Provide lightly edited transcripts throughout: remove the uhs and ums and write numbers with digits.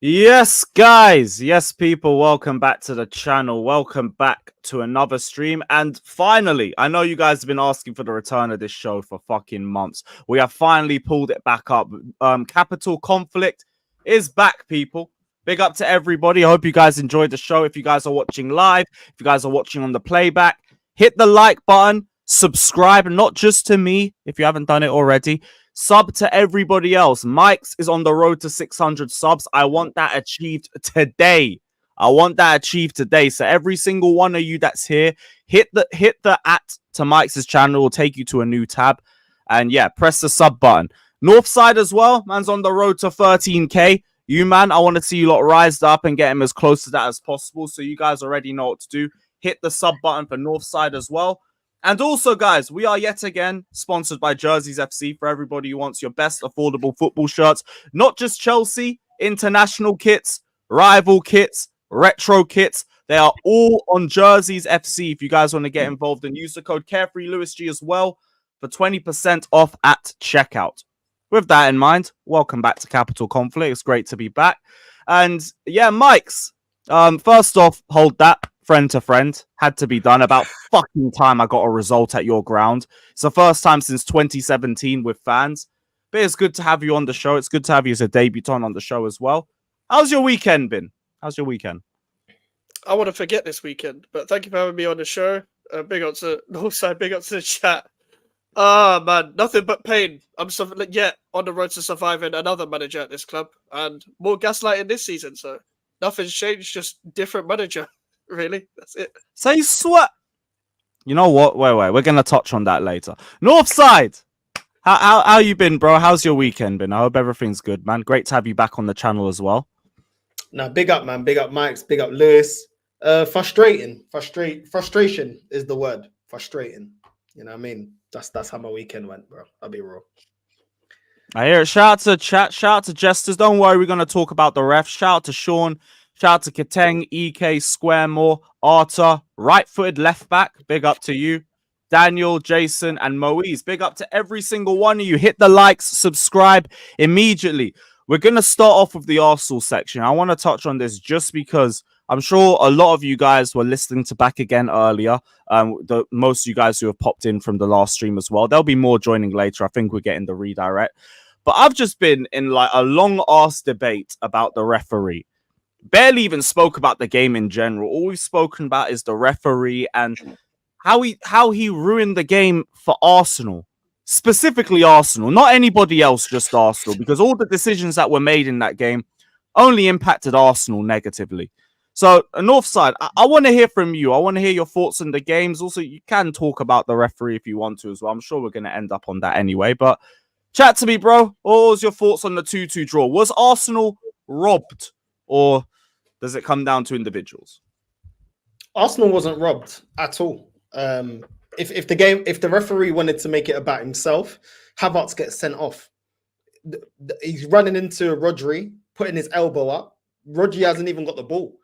Yes, guys. Yes, people. Welcome back to the channel. Welcome back to another stream. And finally, I know you guys have been asking for the return of this show for fucking months. We have finally pulled it back up. Capital Conflict is back, people. Big up to everybody. I hope you guys enjoyed the show. If you guys are watching live, if you guys are watching on the playback, hit the like button, subscribe, not just to me if you haven't done it already. Sub to everybody else. Mike's is on the road to 600 subs. I want that achieved today. So every single one of you that's here, hit the at to Mike's channel. Will take you to a new tab. And yeah, press the sub button. Northside as well. Man's on the road to 13k. You man, I want to see you lot rise up and get him as close to that as possible. So you guys already know what to do. Hit the sub button for Northside as well. And also, guys, we are yet again sponsored by Jerseys FC for everybody who wants your best affordable football shirts. Not just Chelsea, international kits, rival kits, retro kits. They are all on Jerseys FC if you guys want to get involved and use the code CarefreeLewisG as well for 20% off at checkout. With that in mind, welcome back to Capital Conflict. It's great to be back. And yeah, Mike's. First off, hold that. Friend to friend had to be done. About fucking time I got a result at your ground. It's the first time since 2017 with fans. But it's good to have you on the show. It's good to have you as a debutant on the show as well. How's your weekend been? How's your weekend? I want to forget this weekend, but thank you for having me on the show. Big up to Northside, big up to the chat. Man, nothing but pain. I'm on the road to surviving another manager at this club and more gaslighting this season. So nothing's changed, just different manager. Really, that's it. Say sweat. You know what? Wait. We're gonna touch on that later. Northside, how you been, bro? How's your weekend been? I hope everything's good, man. Great to have you back on the channel as well. Now, big up, man. Big up, Mike's. Big up, Lewis. Frustration is the word. Frustrating. You know what I mean? That's how my weekend went, bro. I'll be real. I hear it. Shout out to chat. Shout out to Jesters. Don't worry, we're gonna talk about the refs. Shout out to Sean. Shout out to Keteng, EK, Squaremore, Arta, right-footed left-back. Big up to you. Daniel, Jason, and Moise. Big up to every single one of you. Hit the likes, subscribe immediately. We're going to start off with the Arsenal section. I want to touch on this just because I'm sure a lot of you guys were listening to Back Again earlier. Most of you guys who have popped in from the last stream as well. There'll be more joining later. I think we're getting the redirect. But I've just been in like a long-ass debate about the referee. Barely even spoke about the game in general. All we've spoken about is the referee and how he ruined the game for Arsenal. Specifically Arsenal, not anybody else, just Arsenal, because all the decisions that were made in that game only impacted Arsenal negatively. So, Northside, I want to hear from you. I want to hear your thoughts on the games. Also, you can talk about the referee if you want to as well. I'm sure we're going to end up on that anyway. But chat to me, bro. What was your thoughts on the 2-2 draw? Was Arsenal robbed? Or does it come down to individuals? Arsenal wasn't robbed at all. If the referee wanted to make it about himself, Havertz gets sent off. He's running into Rodri, putting his elbow up. Rodri hasn't even got the ball.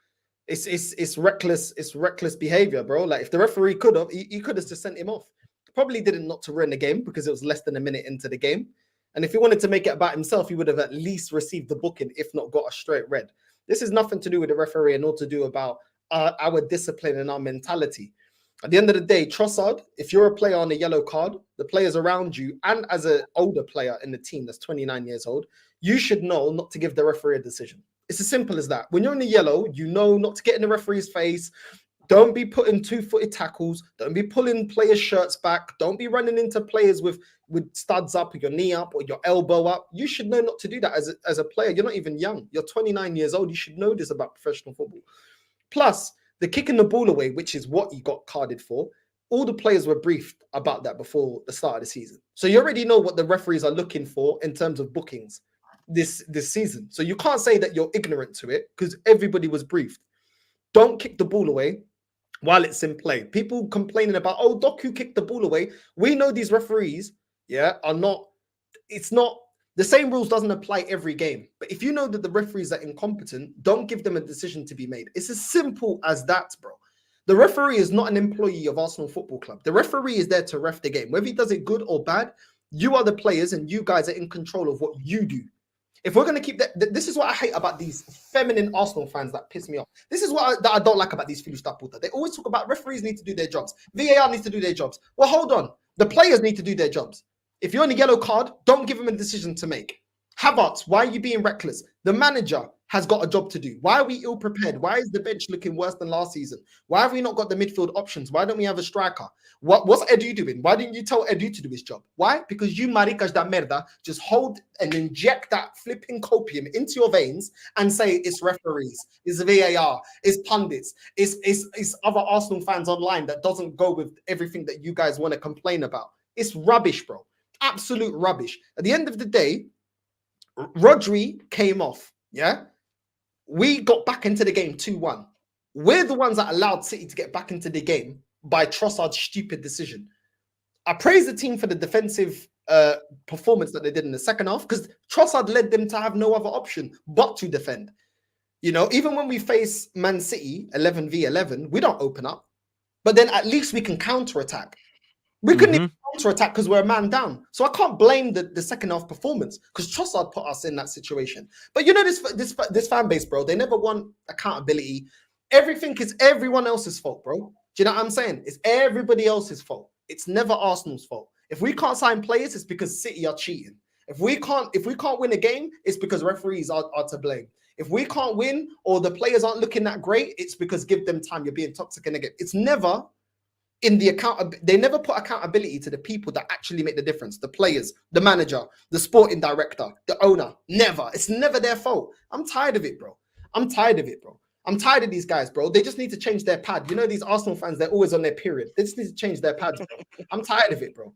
It's reckless. It's reckless behavior, bro. Like if the referee could have, he could have just sent him off. Probably didn't not to ruin the game because it was less than a minute into the game. And if he wanted to make it about himself, he would have at least received the booking, if not got a straight red. This is nothing to do with the referee and all to do about our discipline and our mentality. At the end of the day, Trossard, if you're a player on a yellow card, the players around you, and as an older player in the team that's 29 years old, you should know not to give the referee a decision. It's as simple as that. When you're in the yellow, you know not to get in the referee's face. Don't be putting two-footed tackles. Don't be pulling players' shirts back. Don't be running into players with studs up or your knee up or your elbow up. You should know not to do that as a player. You're not even young. You're 29 years old. You should know this about professional football. Plus, the kicking the ball away, which is what he got carded for, all the players were briefed about that before the start of the season. So you already know what the referees are looking for in terms of bookings this season. So you can't say that you're ignorant to it because everybody was briefed. Don't kick the ball away while it's in play. People complaining about, oh, Doku kicked the ball away. We know these referees, are not, it's not, the same rules doesn't apply every game. But if you know that the referees are incompetent, don't give them a decision to be made. It's as simple as that, bro. The referee is not an employee of Arsenal Football Club. The referee is there to ref the game. Whether he does it good or bad, you are the players and you guys are in control of what you do. If we're going to keep that, this is what I hate about these feminine Arsenal fans that piss me off. This is what I don't like about these Filus Puta. They always talk about referees need to do their jobs. VAR needs to do their jobs. Well, hold on. The players need to do their jobs. If you're on a yellow card, don't give them a decision to make. Havertz, why are you being reckless? The manager has got a job to do. Why are we ill prepared? Why is the bench looking worse than last season? Why have we not got the midfield options? Why don't we have a striker? What's Edu doing? Why didn't you tell Edu to do his job? Why? Because you maricas da merda just hold and inject that flipping copium into your veins and say it's referees, it's VAR, it's pundits, it's other Arsenal fans online that doesn't go with everything that you guys want to complain about. It's rubbish, bro. Absolute rubbish. At the end of the day, Rodri came off, yeah? We got back into the game 2-1. We're the ones that allowed City to get back into the game by Trossard's stupid decision. I praise the team for the defensive performance that they did in the second half because Trossard led them to have no other option but to defend. You know, even when we face Man City 11v11, we don't open up, but then at least we can counter-attack. We couldn't even counter-attack because we're a man down. So I can't blame the second half performance because Trossard put us in that situation. But you know this fan base, bro, they never want accountability. Everything is everyone else's fault, bro. Do you know what I'm saying? It's everybody else's fault. It's never Arsenal's fault. If we can't sign players, it's because City are cheating. If we can't win a game, it's because referees are to blame. If we can't win or the players aren't looking that great, it's because give them time. You're being toxic in the game. It's never in the account. They never put accountability to the people that actually make the difference. The players, the manager, the sporting director, the owner. Never. It's never their fault. I'm tired of it, bro. I'm tired of it, bro. I'm tired of these guys, bro. They just need to change their pad. You know, these Arsenal fans, they're always on their period. They just need to change their pads, bro. I'm tired of it, bro.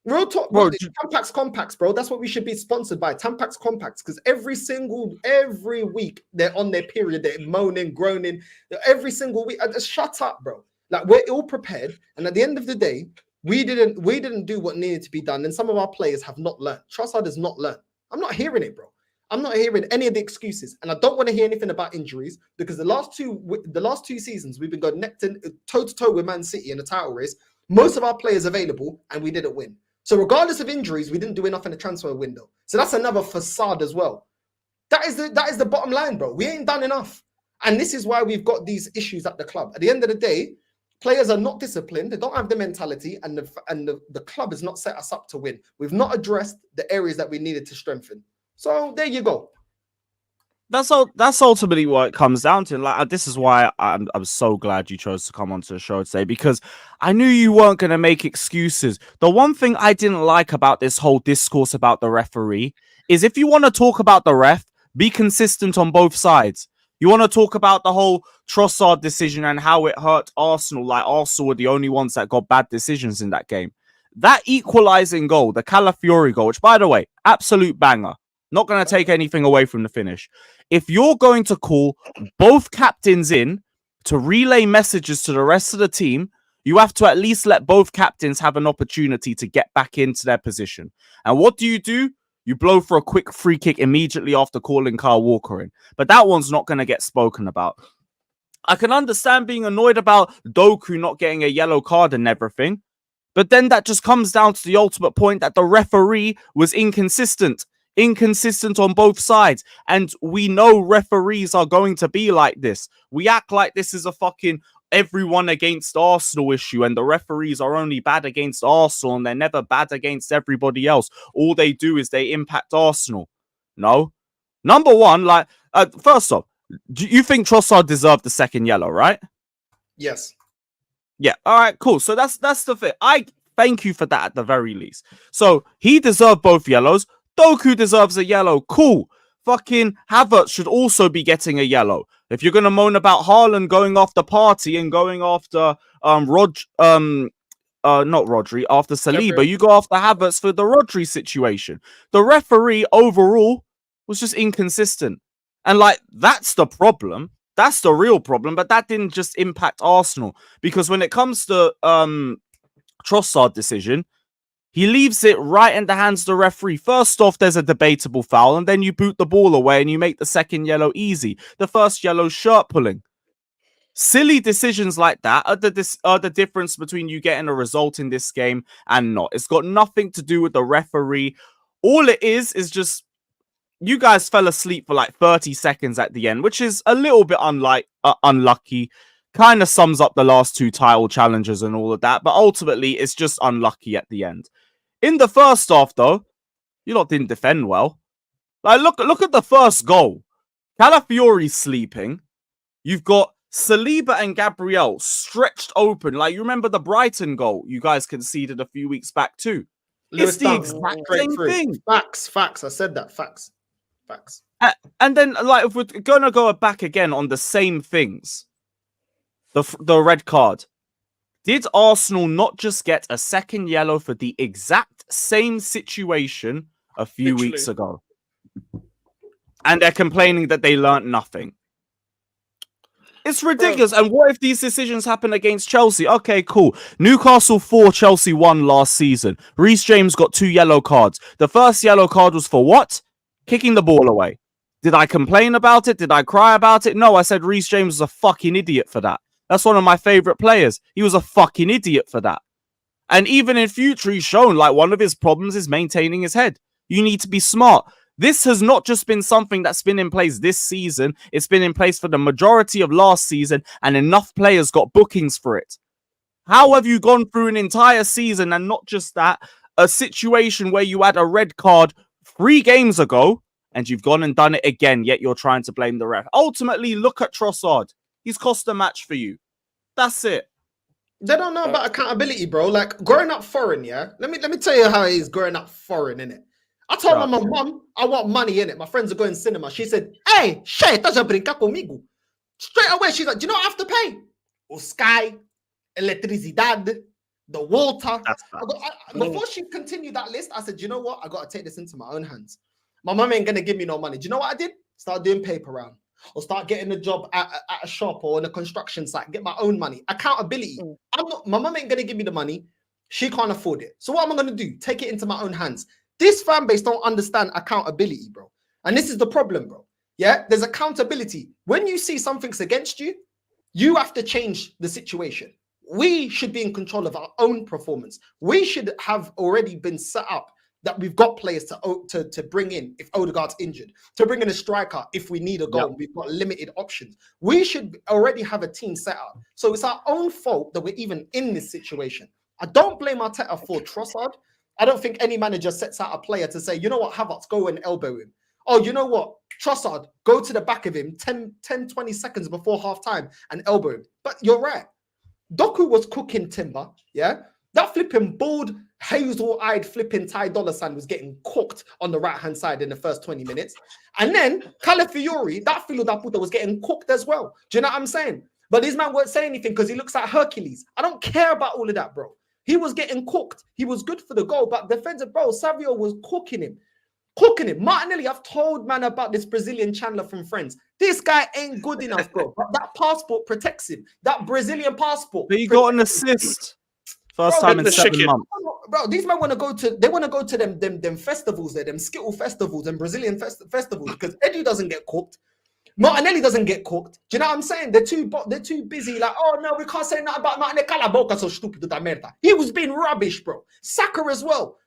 Real talk, bro. Tampax Compacts, bro. That's what we should be sponsored by. Tampax Compacts, because every week they're on their period. They're moaning, groaning. Every single week. Just shut up, bro. Like, we're ill prepared, and at the end of the day, we didn't do what needed to be done. And some of our players have not learned. Trossard has not learned. I'm not hearing it, bro. I'm not hearing any of the excuses, and I don't want to hear anything about injuries because the last two seasons we've been going toe to toe with Man City in the title race. Most of our players available, and we didn't win. So regardless of injuries, we didn't do enough in the transfer window. So that's another facade as well. That is the bottom line, bro. We ain't done enough, and this is why we've got these issues at the club. At the end of the day, players are not disciplined. They don't have the mentality, and the club has not set us up to win. We've not addressed the areas that we needed to strengthen. So there you go. That's ultimately what it comes down to. Like, this is why I'm so glad you chose to come onto the show today, because I knew you weren't going to make excuses. The one thing I didn't like about this whole discourse about the referee is if you want to talk about the ref, be consistent on both sides. You want to talk about the whole Trossard decision and how it hurt Arsenal, like Arsenal were the only ones that got bad decisions in that game. That equalizing goal, the Calafiori goal, which, by the way, absolute banger. Not going to take anything away from the finish. If you're going to call both captains in to relay messages to the rest of the team, you have to at least let both captains have an opportunity to get back into their position. And what do? You blow for a quick free kick immediately after calling Kyle Walker in. But that one's not going to get spoken about. I can understand being annoyed about Doku not getting a yellow card and everything. But then that just comes down to the ultimate point that the referee was inconsistent on both sides, and we know referees are going to be like this. We act like this is a fucking everyone against Arsenal issue, and the referees are only bad against Arsenal and they're never bad against everybody else. All they do is they impact Arsenal. No. Number one, like, first off, do you think Trossard deserved the second yellow, right? Yes. Yeah. All right, cool. So that's the thing. I thank you for that at the very least. So he deserved both yellows. Doku deserves a yellow. Cool. Fucking Havertz should also be getting a yellow. If you're gonna moan about Haaland going off the party and going after not Rodri, after Saliba, you go after Havertz for the Rodri situation. The referee overall was just inconsistent. And like, that's the problem. That's the real problem. But that didn't just impact Arsenal. Because when it comes to Trossard decision, he leaves it right in the hands of the referee. First off, there's a debatable foul, and then you boot the ball away and you make the second yellow easy. The first yellow, shirt pulling. Silly decisions like that are the difference between you getting a result in this game and not. It's got nothing to do with the referee. All it is just you guys fell asleep for like 30 seconds at the end, which is a little bit unlucky. Kind of sums up the last 2 title challenges and all of that, but ultimately it's just unlucky at the end. In the first half, though, you lot didn't defend well. Like, look at the first goal. Calafiori's sleeping. You've got Saliba and Gabriel stretched open. Like, you remember the Brighton goal you guys conceded a few weeks back too. It's the exact same thing. Facts. I said that. Facts. And then, like, if we're gonna go back again on the same things, the red card. Did Arsenal not just get a second yellow for the exact same situation a few weeks ago? And they're complaining that they learnt nothing. It's ridiculous. And what if these decisions happen against Chelsea? Okay, cool. Newcastle 4, Chelsea 1 last season. Reece James got 2 yellow cards. The first yellow card was for what? Kicking the ball away. Did I complain about it? Did I cry about it? No, I said Reece James was a fucking idiot for that. That's one of my favorite players. He was a fucking idiot for that. And even in future, he's shown like one of his problems is maintaining his head. You need to be smart. This has not just been something that's been in place this season. It's been in place for the majority of last season, and enough players got bookings for it. How have you gone through an entire season and not just that, a situation where you had a red card 3 games ago and you've gone and done it again, yet you're trying to blame the ref? Ultimately, look at Trossard. He's cost a match for you. That's it. They don't know about accountability, bro. Like, growing up foreign, yeah? Let me tell you how it is growing up foreign, innit? I told my mum, I want money in it. My friends are going cinema. She said, hey, estás a brincar conmigo. Straight away, she's like, do you know what I have to pay? O Sky, electricidad, the water. Before she continued that list, I said, you know what? I got to take this into my own hands. My mum ain't going to give me no money. Do you know what I did? Start doing paper round. Or start getting a job at a shop or in a construction site. Get my own money. Accountability. My mum ain't going to give me the money. She can't afford it. So what am I going to do? Take it into my own hands. This fan base don't understand accountability, bro. And this is the problem, bro. Yeah, there's accountability. When you see something's against you, you have to change the situation. We should be in control of our own performance. We should have already been set up that we've got players to bring in if Odegaard's injured, to bring in a striker if we need a goal. Yep. We've got limited options. We should already have a team set up. So it's our own fault that we're even in this situation. I don't blame Arteta for Trossard. I don't think any manager sets out a player to say, you know what, Havertz, go and elbow him. Oh, you know what, Trossard, go to the back of him 10, 20 seconds before half time and elbow him. But you're right. Doku was cooking timber, yeah? That flipping bald, hazel-eyed flipping Ty Dolla $ign was getting cooked on the right-hand side in the first 20 minutes. And then Calafiori, that filo da puta was getting cooked as well. Do you know what I'm saying? But this man won't say anything because he looks like Hercules. I don't care about all of that, bro. He was getting cooked. He was good for the goal, but defensive, bro, Savio was cooking him. Martinelli, I've told man about this Brazilian Chandler from Friends. This guy ain't good enough, bro. But that passport protects him. That Brazilian passport. But he got an assist. First time in 7 months. Bro, these men want to go to them festivals there, them Skittle festivals and Brazilian festivals, because Eddie doesn't get cooked. Martinelli doesn't get cooked. Do you know what I'm saying? They're too busy. Like, oh no, we can't say nothing about Martinelli. Cala a boca, so stupid da merda. He was being rubbish, bro. Saka as well.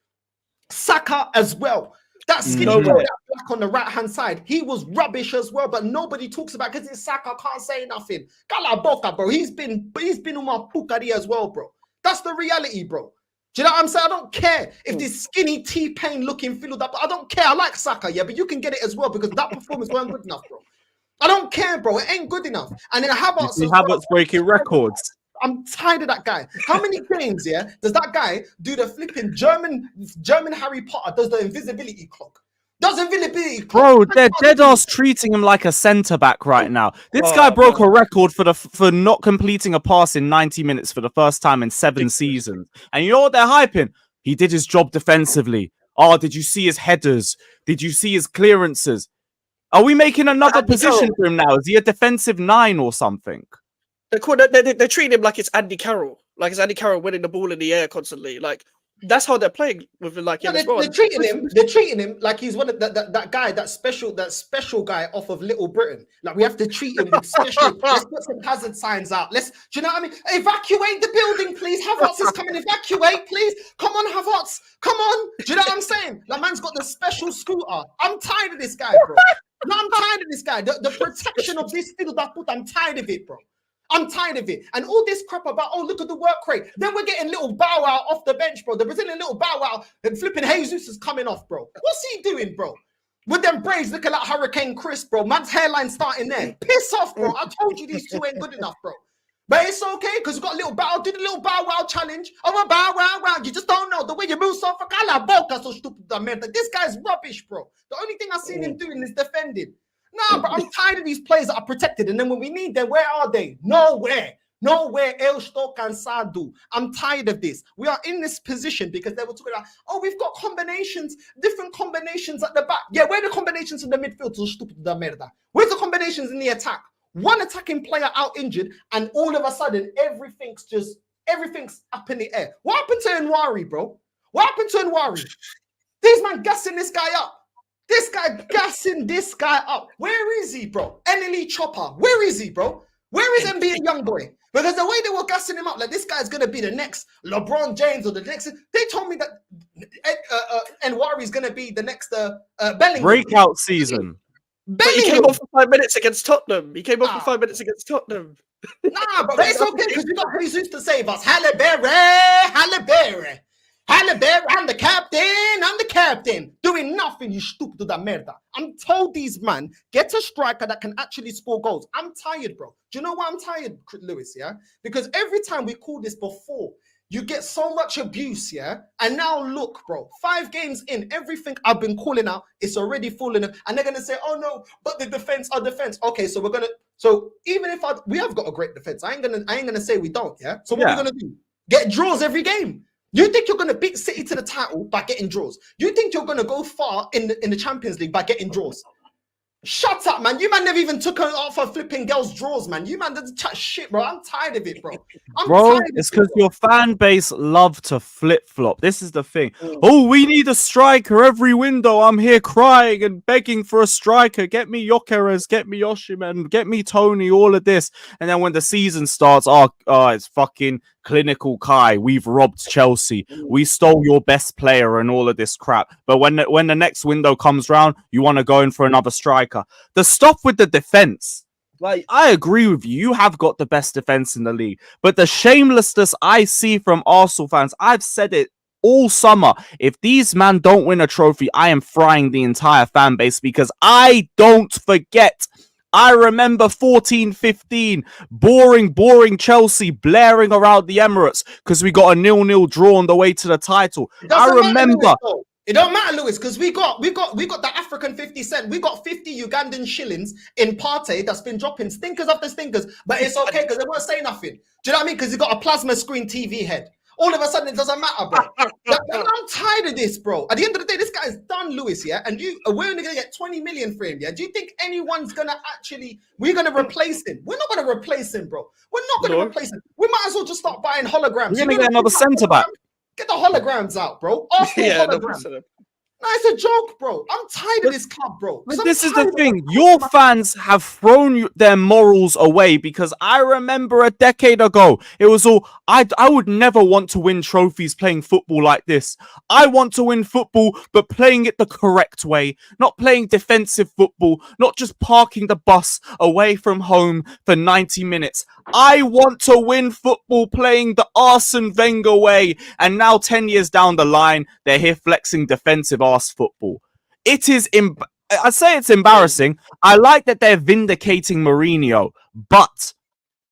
That skinny boy, that black on the right-hand side, he was rubbish as well, but nobody talks about because it's Saka, can't say nothing. Cala a boca, bro. He's been uma pukari as well, bro. That's the reality, bro. Do you know what I'm saying? I don't care if this skinny T-Pain looking filled up. I don't care. I like Saka, yeah, but you can get it as well because that performance weren't good enough, bro. I don't care, bro. It ain't good enough. And then Havertz breaking records. I'm tired of that guy. How many games, yeah, does that guy do the flipping German Harry Potter does the invisibility clock? Bro, they're dead ass treating him like a centre back right now. This guy broke a record for not completing a pass in 90 minutes for the first time in 7 seasons. And you know what they're hyping? He did his job defensively. Oh, did you see his headers? Did you see his clearances? Are we making another position for him now? Is he a defensive 9 or something? They're treating him like it's Andy Carroll. Like it's Andy Carroll winning the ball in the air constantly. Like, that's how they're playing with like No, him as well. they're treating him. They're treating him like he's one of that guy, that special guy off of Little Britain. Like we have to treat him with special. Let's put some hazard signs out. Do you know what I mean? Evacuate the building, please. Havertz is coming. Evacuate, please. Come on, Havertz. Come on. Do you know what I'm saying? Like man's got the special scooter. I'm tired of this guy, bro. No, I'm tired of this guy. The protection of this field I put. I'm tired of it, bro. I'm tired of it. And all this crap about, oh, look at the work rate. Then we're getting little Bow Wow off the bench, bro. The Brazilian little Bow Wow and flipping Jesus is coming off, bro. What's he doing, bro? With them braids looking like Hurricane Chris, bro. Man's hairline starting there. Piss off, bro. I told you these two ain't good enough, bro. But it's okay, because we got a little Bow. Do the little Bow Wow challenge. Oh, a Bow Wow Wow. You just don't know. The way you move so for Cala Boca so stupid, man. This guy's rubbish, bro. The only thing I've seen him doing is defending. Nah, bro, I'm tired of these players that are protected. And then when we need them, where are they? Nowhere. Eu estou cansado. I'm tired of this. We are in this position because they were talking about, oh, we've got combinations, different combinations at the back. Yeah, where are the combinations in the midfield? So stupid da merda. Where's the combinations in the attack? One attacking player out injured, and all of a sudden, everything's up in the air. What happened to Nwari, bro? What happened to Nwari? These man gassing this guy up. This guy gassing this guy up. Where is he, bro? Enely Chopper. Where is he, bro? Where is NBA Youngboy? Because the way they were gassing him up, like this guy's gonna be the next LeBron James or the next. They told me that Nwari is gonna be the next Bellingham. Breakout season. But he came off for 5 minutes against Tottenham. Nah, but it's okay because we got Jesus to save us. Halle Berry. I'm the captain. Doing nothing, you stupid da merda. I'm told these man, get a striker that can actually score goals. I'm tired, bro. Do you know why I'm tired, Lewis, yeah? Because every time we call this before, you get so much abuse, yeah? And now look, bro, 5 games in, everything I've been calling out, it's already falling. And they're going to say, oh no, but the defense, our defense. Okay, so even if we have got a great defense, I ain't gonna say we don't, yeah? So what are we going to do? Get draws every game. You think you're going to beat City to the title by getting draws? You think you're going to go far in the Champions League by getting draws? Shut up, man. You man never even took her off her flipping girls' drawers, man. You man doesn't chat shit, bro. I'm tired of it, bro. It's because your fan base love to flip-flop. This is the thing. Oh, we need a striker every window. I'm here crying and begging for a striker. Get me Gyökeres, get me Osimhen, get me Tony, all of this. And then when the season starts, it's fucking clinical Kai. We've robbed Chelsea. We stole your best player and all of this crap. But when the next window comes round, you want to go in for another striker. The stuff with the defense, like I agree with you, you have got the best defense in the league, but the shamelessness I see from Arsenal fans, I've said it all summer. If these men don't win a trophy, I am frying the entire fan base because I don't forget. I remember 14-15, boring Chelsea blaring around the Emirates because we got a 0-0 draw on the way to the title. I remember. It don't matter, Lewis, because we got the African 50 cent. We got 50 Ugandan shillings in Partey that's been dropping stinkers after stinkers. But it's okay because they won't say nothing. Do you know what I mean? Because he got a plasma screen TV head. All of a sudden, it doesn't matter, bro. I'm tired of this, bro. At the end of the day, this guy is done, Lewis, yeah? And we're only going to get 20 million for him, yeah? Do you think anyone's going to we're going to replace him? We're not going to replace him, bro. We're not going to replace him. We might as well just start buying holograms. You're going to get another centre-back. Get the holograms out, bro. Holograms. No, it's a joke, bro. I'm tired of this club, bro. This is the thing. Your fans have thrown their morals away because I remember a decade ago, it was all, I would never want to win trophies playing football like this. I want to win football, but playing it the correct way, not playing defensive football, not just parking the bus away from home for 90 minutes. I want to win football playing the Arsene Wenger way. And now 10 years down the line, they're here flexing defensive arse football. It is, I say it's embarrassing. I like that they're vindicating Mourinho, but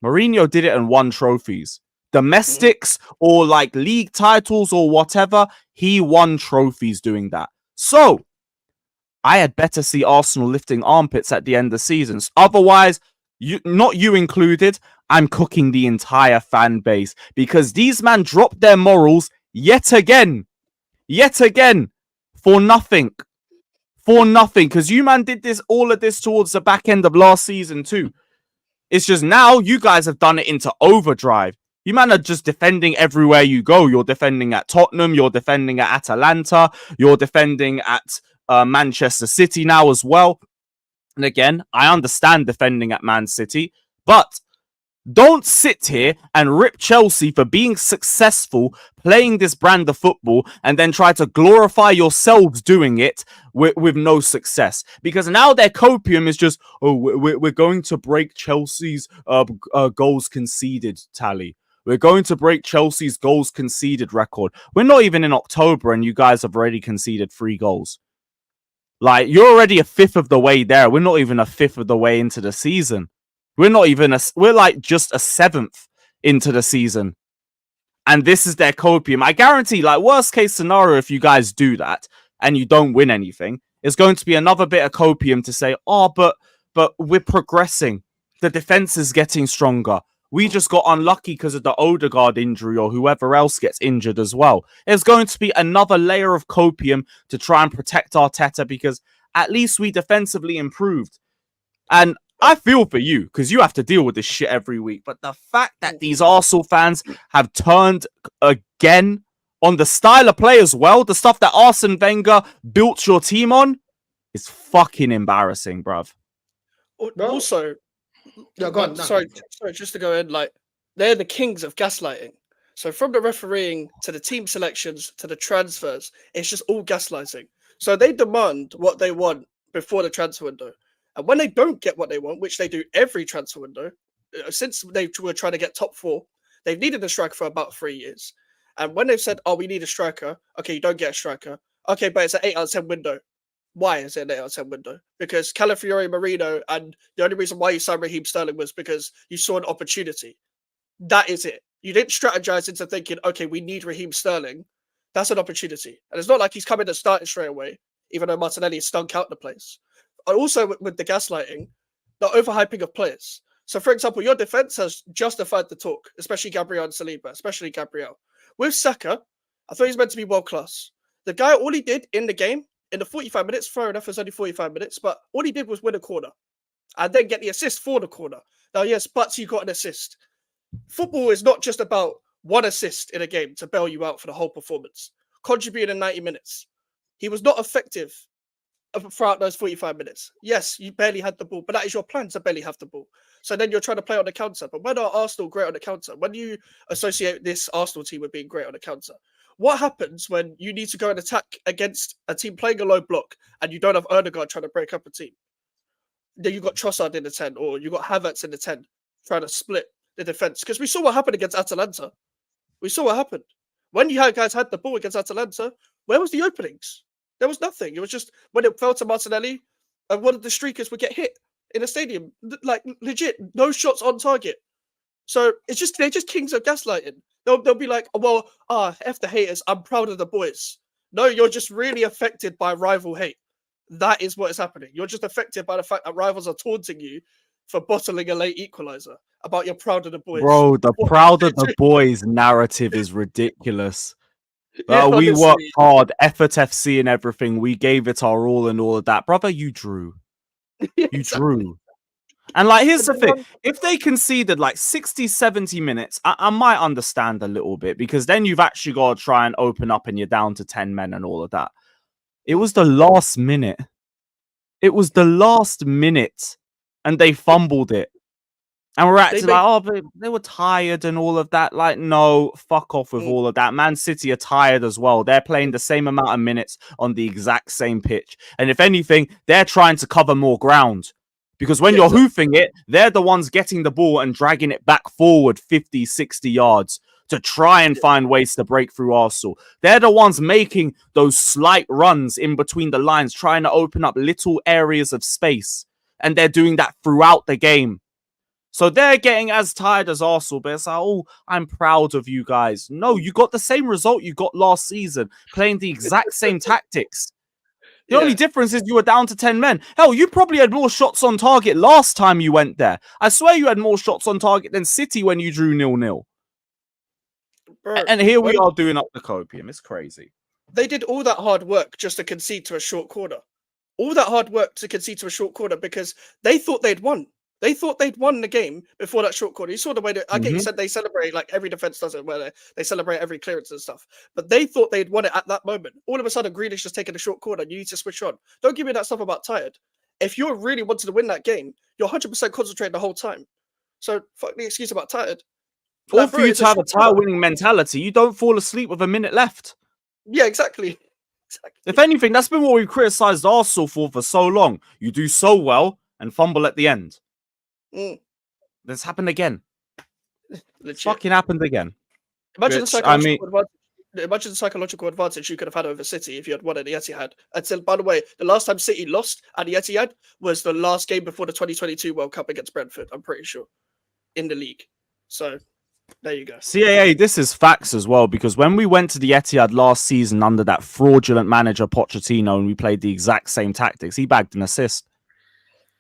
Mourinho did it and won trophies. Domestics or like league titles or whatever, he won trophies doing that. So, I had better see Arsenal lifting armpits at the end of seasons. Otherwise, not you included, I'm cooking the entire fan base because these men dropped their morals yet again, for nothing, because you man did all of this towards the back end of last season too. It's just now you guys have done it into overdrive. You man are just defending everywhere you go. You're defending at Tottenham. You're defending at Atalanta. You're defending at Manchester City now as well. And again, I understand defending at Man City, but don't sit here and rip Chelsea for being successful playing this brand of football and then try to glorify yourselves doing it with no success. Because now their copium is just, oh, we're going to break Chelsea's goals conceded tally. We're going to break Chelsea's goals conceded record. We're not even in October and you guys have already conceded 3 goals. Like, you're already a fifth of the way there. We're not even a fifth of the way into the season. We're not even we're like just a 7th into the season. And this is their copium. I guarantee, like, worst case scenario, if you guys do that and you don't win anything, it's going to be another bit of copium to say, oh, but we're progressing. The defense is getting stronger. We just got unlucky because of the Odegaard injury or whoever else gets injured as well. There's going to be another layer of copium to try and protect Arteta because at least we defensively improved. And I feel for you because you have to deal with this shit every week. But the fact that these Arsenal fans have turned again on the style of play as well, the stuff that Arsene Wenger built your team on, is fucking embarrassing, bruv. Also, yeah, go on. Sorry, just to go in, like, they're the kings of gaslighting. So from the refereeing to the team selections to the transfers, it's just all gaslighting. So they demand what they want before the transfer window. And when they don't get what they want, which they do every transfer window, since they were trying to get top 4, they've needed a striker for about 3 years. And when they've said, oh, we need a striker, okay, you don't get a striker. Okay, but it's an 8 out of 10 window. Why is it an 8 out of 10 window? Because Calafiori, Marino, and the only reason why you signed Raheem Sterling was because you saw an opportunity. That is it. You didn't strategize into thinking, okay, we need Raheem Sterling. That's an opportunity. And it's not like he's coming and starting straight away, even though Martinelli stunk out the place. Also, with the gaslighting, the overhyping of players. So, for example, your defense has justified the talk, especially Gabriel and Saliba, especially Gabriel. With Saka, I thought he's meant to be world class. The guy, all he did in the game, in the 45 minutes, fair enough, it's only 45 minutes, but all he did was win a corner and then get the assist for the corner. Now, yes, but you got an assist. Football is not just about one assist in a game to bail you out for the whole performance. Contributing in 90 minutes. He was not effective throughout those 45 minutes. Yes, you barely had the ball, but that is your plan to barely have the ball. So then you're trying to play on the counter. But when are Arsenal great on the counter? When do you associate this Arsenal team with being great on the counter? What happens when you need to go and attack against a team playing a low block and you don't have Odegaard trying to break up a team? Then you've got Trossard in the 10 or you've got Havertz in the 10 trying to split the defense. Because we saw what happened against Atalanta. We saw what happened. When you guys had the ball against Atalanta, where was the openings? There was nothing. It was just when it fell to Martinelli and one of the streakers would get hit in a stadium. Like, legit, no shots on target. So they're just kings of gaslighting. They'll be like, well, F the haters, I'm proud of the boys. No, you're just really affected by rival hate. That is what is happening. You're just affected by the fact that rivals are taunting you for bottling a late equalizer about you're proud of the boys. Bro, the proud of the boys narrative is ridiculous. Yeah, we honestly. worked hard, effort FC and everything. We gave it our all and all of that. Brother, you drew. You drew. And like, here's the thing. If they conceded like 60, 70 minutes, I might understand a little bit because then you've actually got to try and open up and you're down to 10 men and all of that. It was the last minute. It was the last minute and they fumbled it. And we're acting like, oh, but they were tired and all of that. Like, no, fuck off with all of that. Man City are tired as well. They're playing the same amount of minutes on the exact same pitch. And if anything, they're trying to cover more ground. Because when you're hoofing it, they're the ones getting the ball and dragging it back forward 50, 60 yards to try and find ways to break through Arsenal. They're the ones making those slight runs in between the lines, trying to open up little areas of space. And they're doing that throughout the game. So they're getting as tired as Arsenal, but it's like, oh, I'm proud of you guys. No, you got the same result you got last season, playing the exact same tactics. The only difference is you were down to 10 men. Hell, you probably had more shots on target last time you went there. I swear you had more shots on target than City when you drew 0-0. And here we are doing up the copium. It's crazy. They did all that hard work just to concede to a short corner. All that hard work to concede to a short corner because they thought they'd won. They thought they'd won the game before that short corner. You saw the way that I get you Mhm. said they celebrate like every defense does it, where they celebrate every clearance and stuff. But they thought they'd won it at that moment. All of a sudden, Grealish just taking a short corner. You need to switch on. Don't give me that stuff about tired. If you're really wanting to win that game, you're 100% concentrating the whole time. So fuck the excuse about tired. Or Like, for bro, you it's to have a short corner. title-winning mentality, you don't fall asleep with a minute left. Yeah, exactly. If anything, that's been what we've criticised Arsenal for so long. You do so well and fumble at the end. Mm, This happened again. It's legit. fucking happened again. Imagine Which, the psychological advantage. Imagine the psychological advantage you could have had over City if you had won at the Etihad. Until, by the way, the last time City lost at the Etihad was the last game before the 2022 World Cup against Brentford. I'm pretty sure in the league. So there you go. CAA, this is facts as well, because when we went to the Etihad last season under that fraudulent manager Pochettino and we played the exact same tactics, he bagged an assist.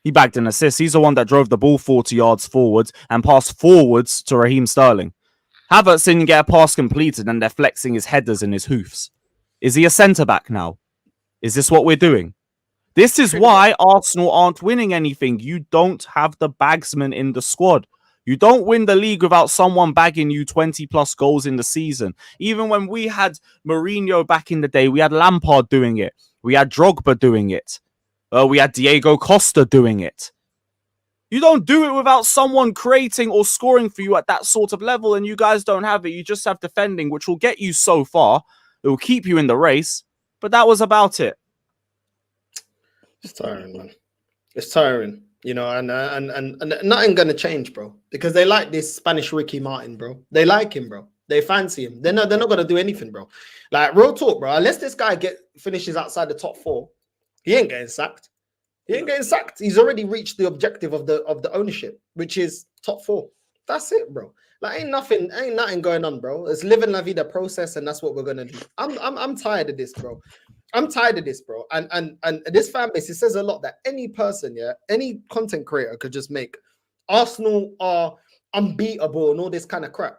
He's the one that drove the ball 40 yards forwards and passed forwards to Raheem Sterling. Havertz didn't get a pass completed and they're flexing his headers and his hoofs. Is he a centre-back now? Is this what we're doing? This is why Arsenal aren't winning anything. You don't have the bagsman in the squad. You don't win the league without someone bagging you 20 plus goals in the season. Even when we had Mourinho back in the day, we had Lampard doing it. We had Drogba doing it. We had Diego Costa doing it. You don't do it without someone creating or scoring for you at that sort of level, and you guys don't have it. You just have defending, which will get you so far. It will keep you in the race, but that was about it. It's tiring, man. It's tiring, you know, and nothing gonna change, bro. Because they like this Spanish Ricky Martin, bro. They like him, bro. They fancy him. They're not gonna do anything, bro. Like, real talk, bro. Unless this guy finishes outside the top 4, he ain't getting sacked. He ain't getting sacked. He's already reached the objective of the ownership, which is top 4. That's it, bro. Like, ain't nothing going on, bro. It's living la vida process, and that's what we're gonna do. I'm tired of this, bro. I'm tired of this, bro. And this fan base, it says a lot that any person, any content creator could just make. Arsenal are unbeatable and all this kind of crap.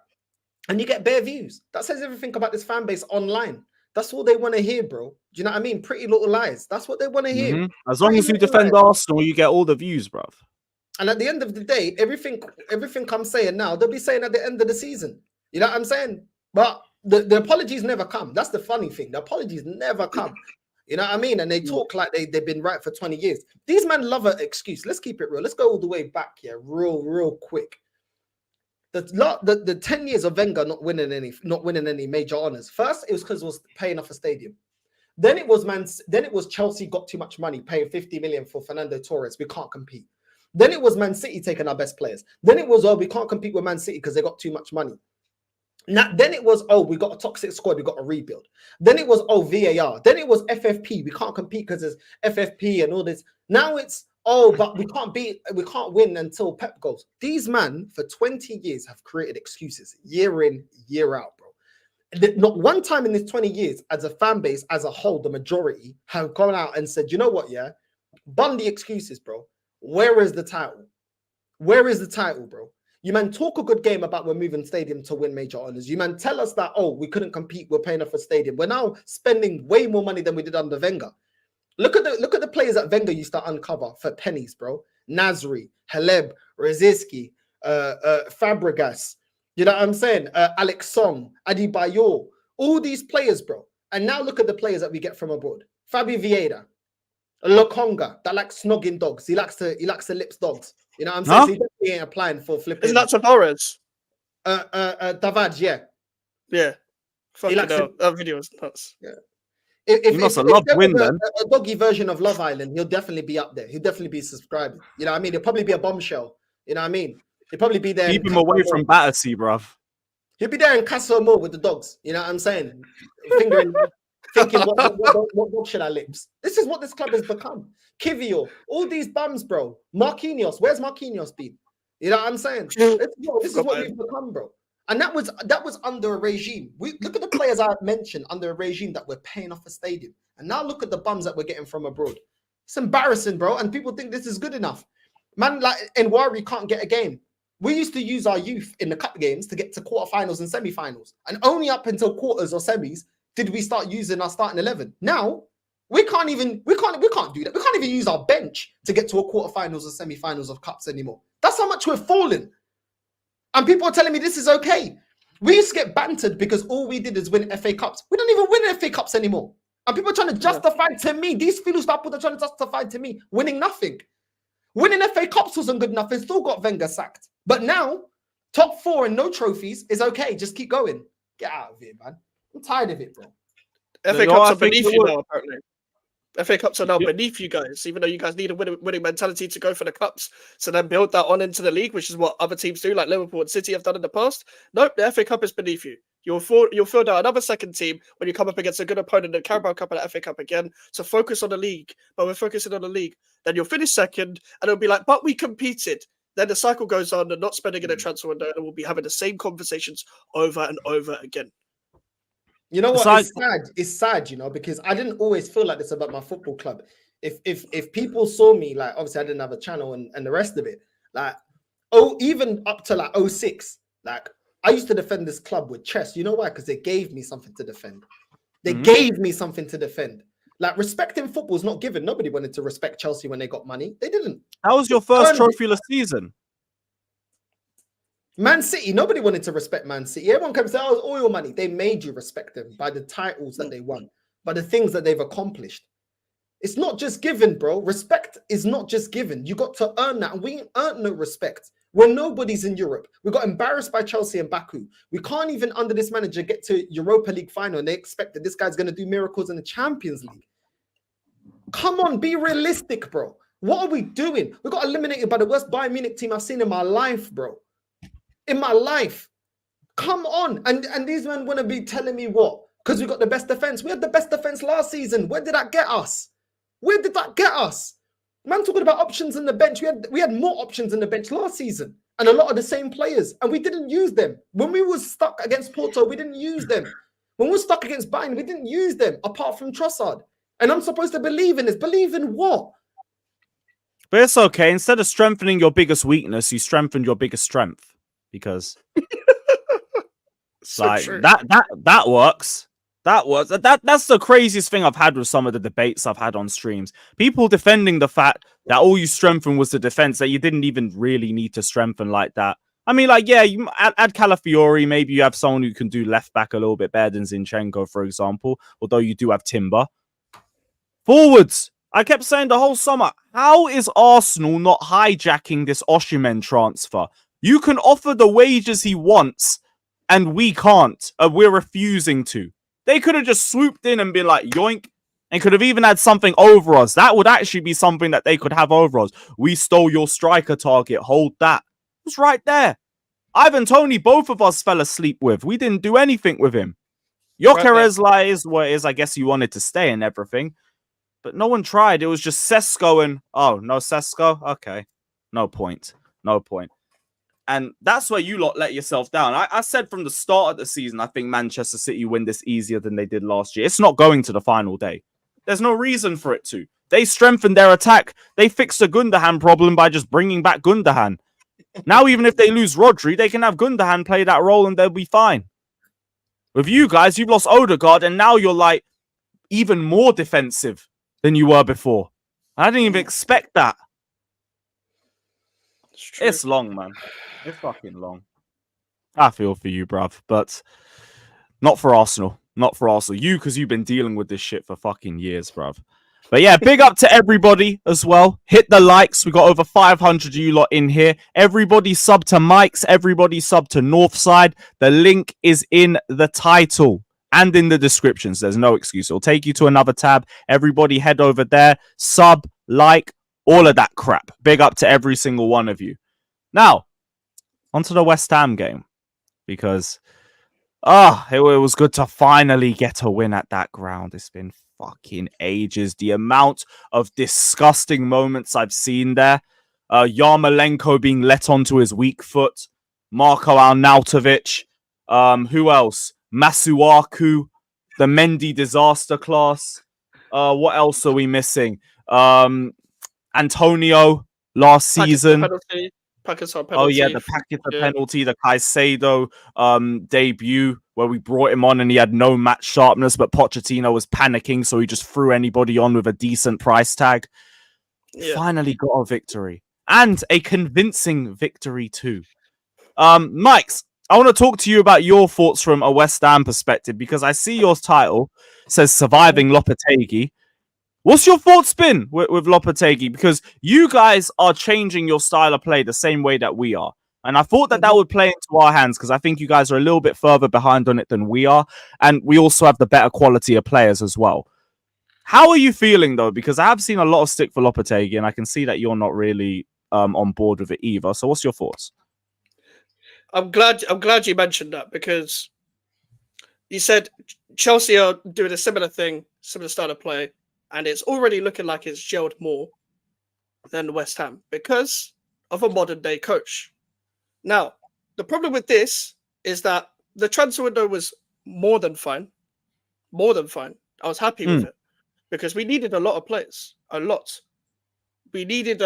And you get bare views. That says everything about this fan base online. That's all they want to hear, bro. Do you know what I mean? Pretty little lies. That's what they want to hear. As long as you defend Arsenal, you get all the views, bruv. And at the end of the day, everything I'm saying now, they'll be saying at the end of the season. You know what I'm saying? But the apologies never come. That's the funny thing. The apologies never come. You know what I mean? And they talk like they've been right for 20 years. These men love an excuse. Let's keep it real. Let's go all the way back here, real quick. The 10 years of Wenger not winning any major honors. First, it was because it was paying off a stadium. Then it was Chelsea got too much money, paying 50 million for Fernando Torres. We can't compete. Then it was Man City taking our best players. Then it was, we can't compete with Man City because they got too much money. Now, then it was, we got a toxic squad, we got to rebuild. Then it was, VAR. Then it was FFP. We can't compete because there's FFP and all this. Now it's, but we can't win until Pep goes. These men for 20 years have created excuses year in, year out, bro. Not one time in this 20 years, as a fan base, as a whole, the majority have gone out and said, you know what, bun the excuses, bro. Where is the title? Where is the title, bro? You man talk a good game about we're moving stadium to win major honors. You man tell us that, we couldn't compete, we're paying off a stadium. We're now spending way more money than we did under Wenger. Look at the players that Wenger used to uncover for pennies, bro. Nasri, Haleb, Rosicky, Fabregas. You know what I'm saying? Alex Song, Adebayor, all these players, bro. And now look at the players that we get from abroad. Fabi Vieira, Lokonga, that likes snogging dogs. He likes to lips dogs. You know what I'm saying? So he definitely ain't applying for flipping. Isn't that Tavares? Davad, yeah. Yeah. Fucking hell. To... That video is nuts. Yeah. He must have loved win then. A doggy version of Love Island, he'll definitely be up there. He'll definitely be subscribing. You know what I mean? He'll probably be a bombshell. You know what I mean? He'll probably be there. Keep him away from Battersea, bruv. He'll be there in Castle Moore with the dogs. You know what I'm saying? Thinking, what dog should I lips? This is what this club has become. Kivio, all these bums, bro. Marquinhos, where's Marquinhos been? You know what I'm saying? This is what we've become, bro. And that was under a regime. Look at the players I mentioned under a regime that we're paying off a stadium. And now look at the bums that we're getting from abroad. It's embarrassing, bro. And people think this is good enough. Man, like Nwari can't get a game. We used to use our youth in the cup games to get to quarterfinals and semi-finals. And only up until quarters or semis did we start using our starting 11. Now, We can't do that. We can't even use our bench to get to a quarterfinals or semi-finals of cups anymore. That's how much we're falling. And people are telling me this is okay. We used to get bantered because all we did is win FA Cups. We don't even win FA Cups anymore. And people are trying to justify to me, these Philus people are trying to justify to me winning nothing. Winning FA Cups wasn't good enough. They still got Wenger sacked. But now, top 4 and no trophies is okay. Just keep going. Get out of here, man. I'm tired of it, bro. FA Cups are beneath you now, apparently. FA Cups are now beneath you guys, even though you guys need a winning mentality to go for the Cups. So then build that on into the league, which is what other teams do, like Liverpool and City have done in the past. Nope, the FA Cup is beneath you. You'll field out another second team when you come up against a good opponent in the Carabao Cup and the FA Cup again. So focus on the league. But we're focusing on the league. Then you'll finish second, and it'll be like, but we competed. Then the cycle goes on and not spending in a transfer window, and we'll be having the same conversations over and over again. You know what? It's sad. It's sad, you know, because I didn't always feel like this about my football club. If people saw me, like, obviously I didn't have a channel and the rest of it, like, even up to like 06, like, I used to defend this club with chest. You know why? Because they gave me something to defend. They gave me something to defend. Like, respect in football is not given. Nobody wanted to respect Chelsea when they got money. They didn't. How was your first trophyless season? Man City, nobody wanted to respect Man City. Everyone kept saying, oh, it's all your money. They made you respect them by the titles that they won, by the things that they've accomplished. It's not just given, bro. Respect is not just given. You got to earn that. And we ain't earned no respect. We're nobodies in Europe. We got embarrassed by Chelsea and Baku. We can't even, under this manager, get to Europa League final, and they expect that this guy's going to do miracles in the Champions League. Come on, be realistic, bro. What are we doing? We got eliminated by the worst Bayern Munich team I've seen in my life, bro. In my life. Come on. And these men want to be telling me what? Because we got the best defense. We had the best defense last season. Where did that get us? Where did that get us? Man, talking about options in the bench. We had more options in the bench last season. And a lot of the same players. And we didn't use them. When we were stuck against Porto, we didn't use them. When we were stuck against Bayern, we didn't use them, apart from Trossard. And I'm supposed to believe in this. Believe in what? But it's okay. Instead of strengthening your biggest weakness, you strengthened your biggest strength. Because so like true. that works. That's the craziest thing I've had with some of the debates I've had on streams. People defending the fact that all you strengthened was the defense, that you didn't even really need to strengthen like that. I mean, like, yeah, you add Calafiori, maybe you have someone who can do left back a little bit better than Zinchenko, for example, although you do have Timber. Forwards. I kept saying the whole summer, how is Arsenal not hijacking this Osimhen transfer? You can offer the wages he wants, and we can't. We're refusing to. They could have just swooped in and been like, yoink, and could have even had something over us. That would actually be something that they could have over us. We stole your striker target. Hold that. It was right there. Ivan Toney, both of us fell asleep with. We didn't do anything with him. Gyökeres is what it is. I guess you wanted to stay and everything. But no one tried. It was just Sesko and, oh, no Sesko? Okay. No point. No point. And that's where you lot let yourself down. I said from the start of the season, I think Manchester City win this easier than they did last year. It's not going to the final day. There's no reason for it to. They strengthened their attack. They fixed the Gundogan problem by just bringing back Gundogan. Now, even if they lose Rodri, they can have Gundogan play that role and they'll be fine. With you guys, you've lost Odegaard, and now you're like even more defensive than you were before. I didn't even expect that. It's long, man. It's fucking long. I feel for you, bruv, but not for Arsenal. Not for Arsenal. You, because you've been dealing with this shit for fucking years, bruv. But yeah, big up to everybody as well. Hit the likes. We got over 500 of you lot in here. Everybody sub to Mike's. Everybody sub to Northside. The link is in the title and in the descriptions. There's no excuse. It'll take you to another tab. Everybody head over there. Sub, like, all of that crap. Big up to every single one of you. Now, onto the West Ham game. Because, it was good to finally get a win at that ground. It's been fucking ages. The amount of disgusting moments I've seen there. Yarmolenko being let onto his weak foot. Marko Arnautovic. Who else? Masuaku. The Mendy disaster class. What else are we missing? Antonio last season. Pakistan penalty. Oh yeah, the Paqueta penalty, the Caicedo debut where we brought him on and he had no match sharpness, but Pochettino was panicking, so he just threw anybody on with a decent price tag. Yeah. Finally got a victory, and a convincing victory too. Mikes, I want to talk to you about your thoughts from a West Ham perspective, because I see your title says surviving Lopetegui. What's your thoughts been with Lopetegui? Because you guys are changing your style of play the same way that we are. And I thought that that would play into our hands, because I think you guys are a little bit further behind on it than we are. And we also have the better quality of players as well. How are you feeling, though? Because I have seen a lot of stick for Lopetegui, and I can see that you're not really on board with it either. So what's your thoughts? I'm glad you mentioned that, because you said Chelsea are doing a similar thing, similar style of play, and it's already looking like it's gelled more than West Ham because of a modern day coach. Now, the problem with this is that the transfer window was more than fine. More than fine. I was happy with it because we needed a lot of players. A lot. We needed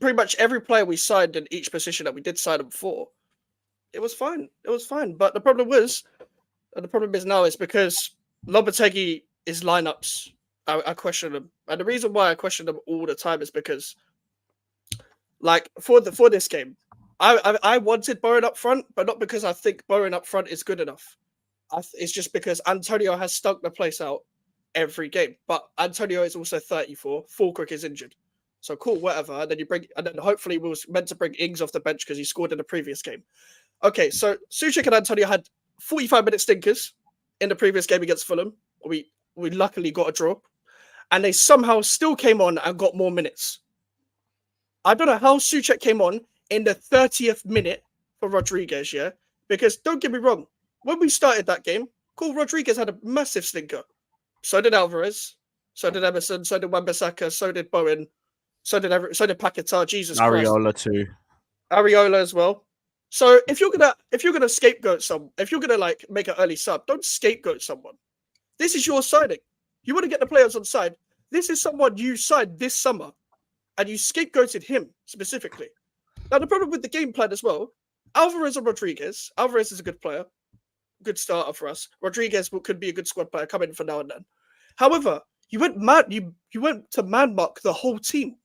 pretty much every player we signed in each position that we did sign them for. It was fine. It was fine. But the problem is now is because Lopetegui, his lineups, I question them. And the reason why I question them all the time is because, like, for this game, I wanted Bowen up front, but not because I think Bowen up front is good enough. It's just because Antonio has stunk the place out every game. But Antonio is also 34. Fulkrug is injured. So cool, whatever. And then hopefully we was meant to bring Ings off the bench because he scored in the previous game. Okay, so Souček and Antonio had 45-minute stinkers in the previous game against Fulham. We luckily got a draw. And they somehow still came on and got more minutes. I don't know how Souček came on in the 30th minute for Rodriguez, yeah? Because don't get me wrong, when we started that game, cool, Rodriguez had a massive stinker. So did Alvarez, so did Emerson, so did Wan-Bissaka, so did Bowen, so did Paquetá, Jesus Christ. Areola too. Areola as well. So if you're gonna scapegoat someone, if you're gonna like make an early sub, don't scapegoat someone. This is your signing. You want to get the players on side. This is someone you signed this summer, and you scapegoated him specifically. Now the problem with the game plan as well, Alvarez and Rodriguez. Alvarez is a good player, good starter for us. Rodriguez could be a good squad player, come in for now and then. However, you went mad. You went to man mark the whole team.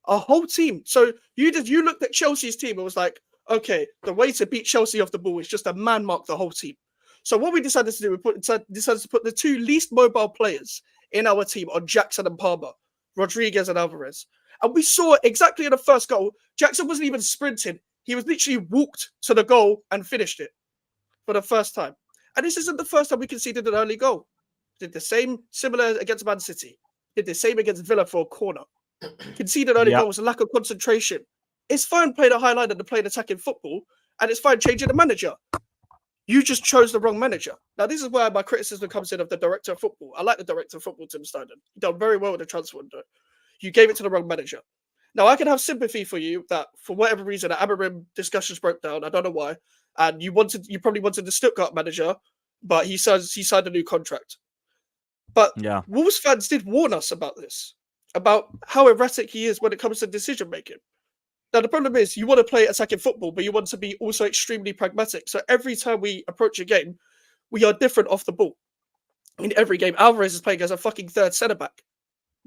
A whole team. So you looked at Chelsea's team and was like, okay, the way to beat Chelsea off the ball is just to man mark the whole team. So what we decided to do, we decided to put the two least mobile players in our team on Jackson and Palmer, Rodriguez and Alvarez. And we saw exactly in the first goal, Jackson wasn't even sprinting. He was literally walked to the goal and finished it for the first time. And this isn't the first time we conceded an early goal. Did the same, similar against Man City. Did the same against Villa for a corner. Conceded early goals, a lack of concentration. It's fine playing a high line and playing attacking football, and it's fine changing the manager. You just chose the wrong manager. Now, this is where my criticism comes in of the director of football. I like the director of football, Tim Steinen. He done very well with the transfer window. You gave it to the wrong manager. Now, I can have sympathy for you that for whatever reason, the Amorim discussions broke down. I don't know why. And you probably wanted the Stuttgart manager, but he signed a new contract. But Wolves fans did warn us about this, about how erratic he is when it comes to decision making. Now, the problem is you want to play attacking football, but you want to be also extremely pragmatic. So every time we approach a game, we are different off the ball. In every game, Alvarez is playing as a fucking third centre-back.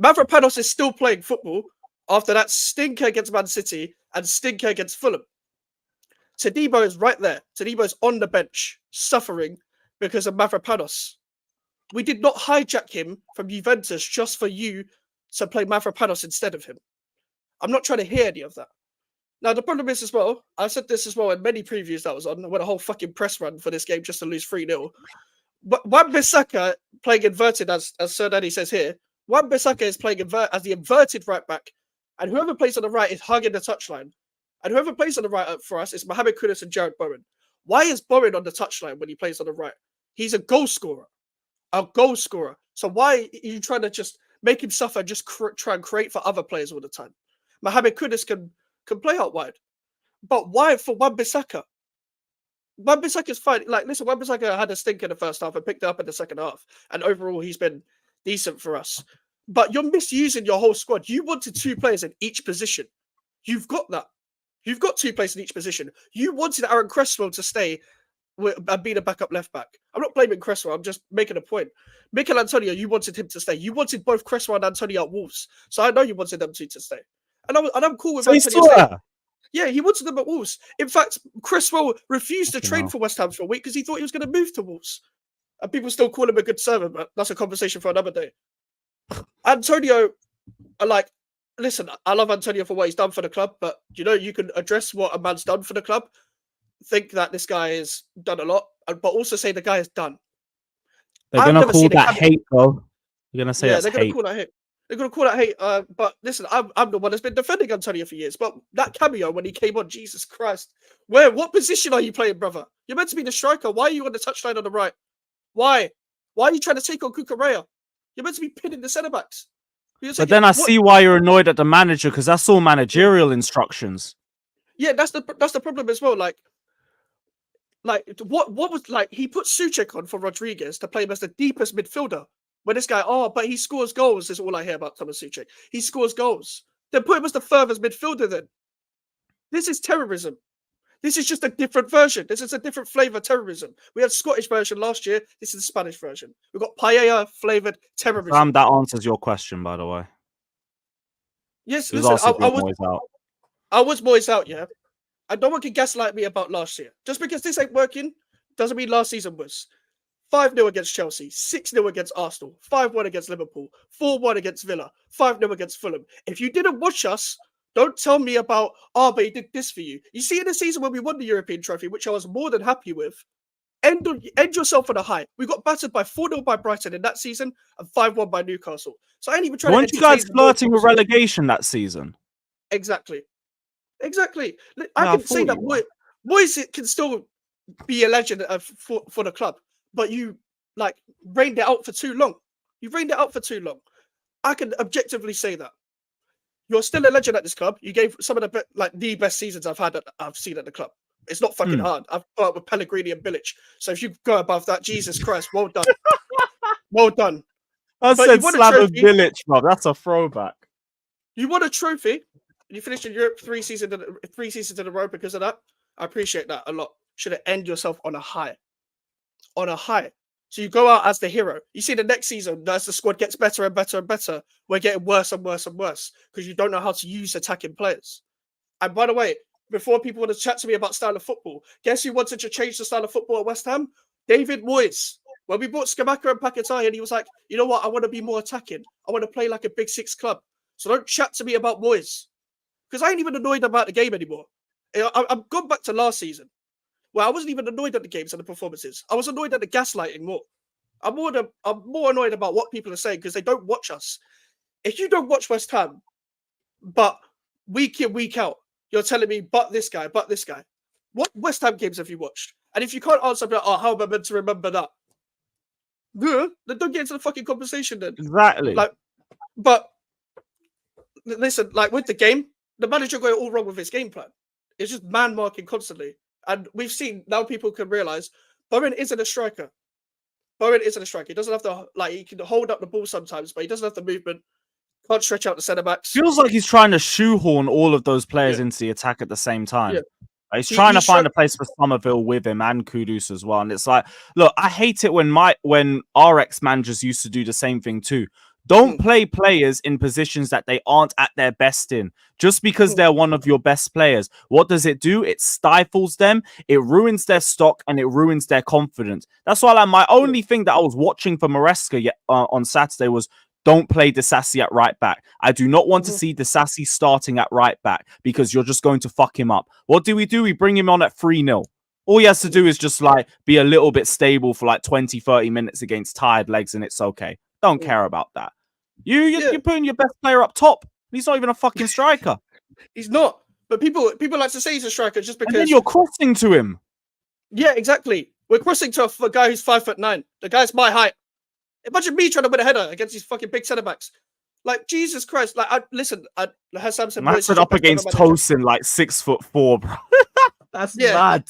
Mavropanos is still playing football after that stinker against Man City and stinker against Fulham. Todibo is right there. Todibo is on the bench, suffering because of Mavropanos. We did not hijack him from Juventus just for you to play Mavropanos instead of him. I'm not trying to hear any of that. Now, the problem is as well, I said this as well in many previews that I was on. I went a whole fucking press run for this game just to lose 3-0. But Wan-Bissaka playing inverted, as Sir Danny says here, Wan-Bissaka is playing as the inverted right back. And whoever plays on the right is hugging the touchline. And whoever plays on the right for us is Mohamed Kudus and Jared Bowen. Why is Bowen on the touchline when he plays on the right? He's a goal scorer. A goal scorer. So why are you trying to just make him suffer and just try and create for other players all the time? Mohamed Kudus can play out wide. But why for Wan-Bissaka? Wan-Bissaka's fine. Like, listen, Wan-Bissaka had a stink in the first half and picked it up in the second half. And overall, he's been decent for us. But you're misusing your whole squad. You wanted two players in each position. You've got that. You've got two players in each position. You wanted Aaron Cresswell to stay and being a backup left back. I'm not blaming Cresswell. I'm just making a point. Mikel Antonio, you wanted him to stay. You wanted both Cresswell and Antonio at Wolves, so I know you wanted them to stay. And I'm cool with So Antonio staying. Yeah, he wanted them at Wolves. In fact, Cresswell refused to train for West Ham for a week because he thought he was going to move to Wolves. And people still call him a good servant, but that's a conversation for another day. Antonio, listen, I love Antonio for what he's done for the club, but you can address what a man's done for the club, think that this guy has done a lot, but also say the guy is done. They're going to call that hate, though. You're going to say that's hate. They're going to call that hate. They're going to call that hate. But listen, I'm the one that's been defending Antonio for years. But that cameo when he came on, Jesus Christ. What position are you playing, brother? You're meant to be the striker. Why are you on the touchline on the right? Why? Why are you trying to take on Cucurella? You're meant to be pinning the centre-backs. But then I see why you're annoyed at the manager, because that's all managerial instructions. Yeah, that's the problem as well. What was he put Souček on for Rodriguez to play him as the deepest midfielder. When this guy, but he scores goals, is all I hear about Thomas Souček. He scores goals. Then put him as the furthest midfielder then. This is terrorism. This is just a different version. This is a different flavour of terrorism. We had Scottish version last year. This is the Spanish version. We've got paella flavoured terrorism. That answers your question, by the way. Yes, listen, I was Moyes out, yeah. And no one can gaslight me about last year. Just because this ain't working doesn't mean last season was. 5-0 against Chelsea, 6-0 against Arsenal, 5-1 against Liverpool, 4-1 against Villa, 5-0 against Fulham. If you didn't watch us, don't tell me about, but he did this for you. You see, in the season when we won the European trophy, which I was more than happy with, end yourself on a high. We got battered by 4-0 by Brighton in that season and 5-1 by Newcastle. So I ain't even trying to... Weren't you guys flirting with relegation that season? Exactly. I can say that Moyes can still be a legend for the club. But you reigned it out for too long. I can objectively say that. You're still a legend at this club. You gave some of the best seasons I've seen at the club. It's not fucking hard. I've got with Pellegrini and Bilic. So if you go above that, Jesus Christ, well done. Well done. I said Slaven Bilic, bro. That's a throwback. You won a trophy, and you finished in Europe 3 seasons in a row because of that. I appreciate that a lot. Should have ended yourself on a high. So you go out as the hero. You see the next season, as the squad gets better and better and better, we're getting worse and worse and worse because you don't know how to use attacking players. And by the way, before people want to chat to me about style of football, guess who wanted to change the style of football at West Ham? David Moyes. When we bought Skamaka and Paquetá, and he was like, you know what? I want to be more attacking. I want to play like a Big Six club. So don't chat to me about Moyes because I ain't even annoyed about the game anymore. I'm gone back to last season. Well, I wasn't even annoyed at the games and the performances. I was annoyed at the gaslighting more. I'm more annoyed about what people are saying because they don't watch us. If you don't watch West Ham, but week in, week out, you're telling me, but this guy. What West Ham games have you watched? And if you can't answer, how am I meant to remember that? Then don't get into the fucking conversation then. Exactly. But listen, with the game, the manager got it all wrong with his game plan. It's just man marking constantly. And we've seen, now people can realise, Bowen isn't a striker. He doesn't have to, he can hold up the ball sometimes, but he doesn't have the movement. Can't stretch out the centre-backs. Feels like he's trying to shoehorn all of those players into the attack at the same time. Yeah. He's trying to find a place for Somerville with him and Kudus as well. And it's like, look, I hate it when our ex-managers used to do the same thing too. Don't play players in positions that they aren't at their best in. Just because they're one of your best players. What does it do? It stifles them. It ruins their stock and it ruins their confidence. That's why my only thing that I was watching for Maresca on Saturday was don't play Disasi at right back. I do not want to see Disasi starting at right back because you're just going to fuck him up. What do? We bring him on at 3-0. All he has to do is just be a little bit stable for 20, 30 minutes against tired legs and it's okay. Don't care about that. You're putting your best player up top. He's not even a fucking striker. He's not. But people like to say he's a striker just because... And then you're crossing to him. Yeah, exactly. We're crossing to a guy who's 5'9". The guy's my height. Imagine me trying to win a header against these fucking big centre-backs. Jesus Christ. Hassan said... Matched up against Tosin, 6'4", bro. That's mad.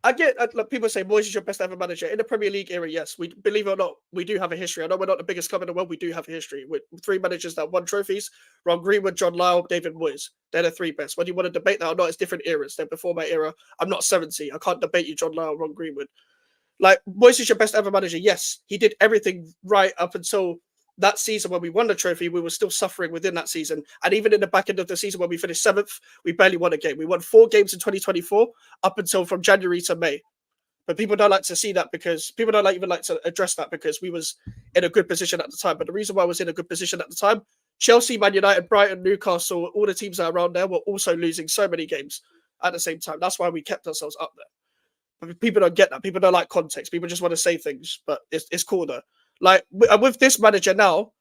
I get like, people say Moyes is your best ever manager in the Premier League era. Yes, we believe it or not, we do have a history. I know we're not the biggest club in the world. We do have a history with 3 managers that won trophies: Ron Greenwood, John Lyall, David Moyes. They're the 3 best. Whether you want to debate that or not, it's different eras. Then before my era, I'm not 70. I can't debate you, John Lyall, Ron Greenwood. Like, Moyes is your best ever manager. Yes, he did everything right up until that season when we won the trophy. We were still suffering within that season. And even in the back end of the season when we finished 7th, we barely won a game. We won 4 games in 2024 up until from January to May. But people don't like to see that because people don't even like to address that because we was in a good position at the time. But the reason why I was in a good position at the time, Chelsea, Man United, Brighton, Newcastle, all the teams that are around there were also losing so many games at the same time. That's why we kept ourselves up there. But people don't get that. People don't like context. People just want to say things, but it's cool though. Like with this manager now,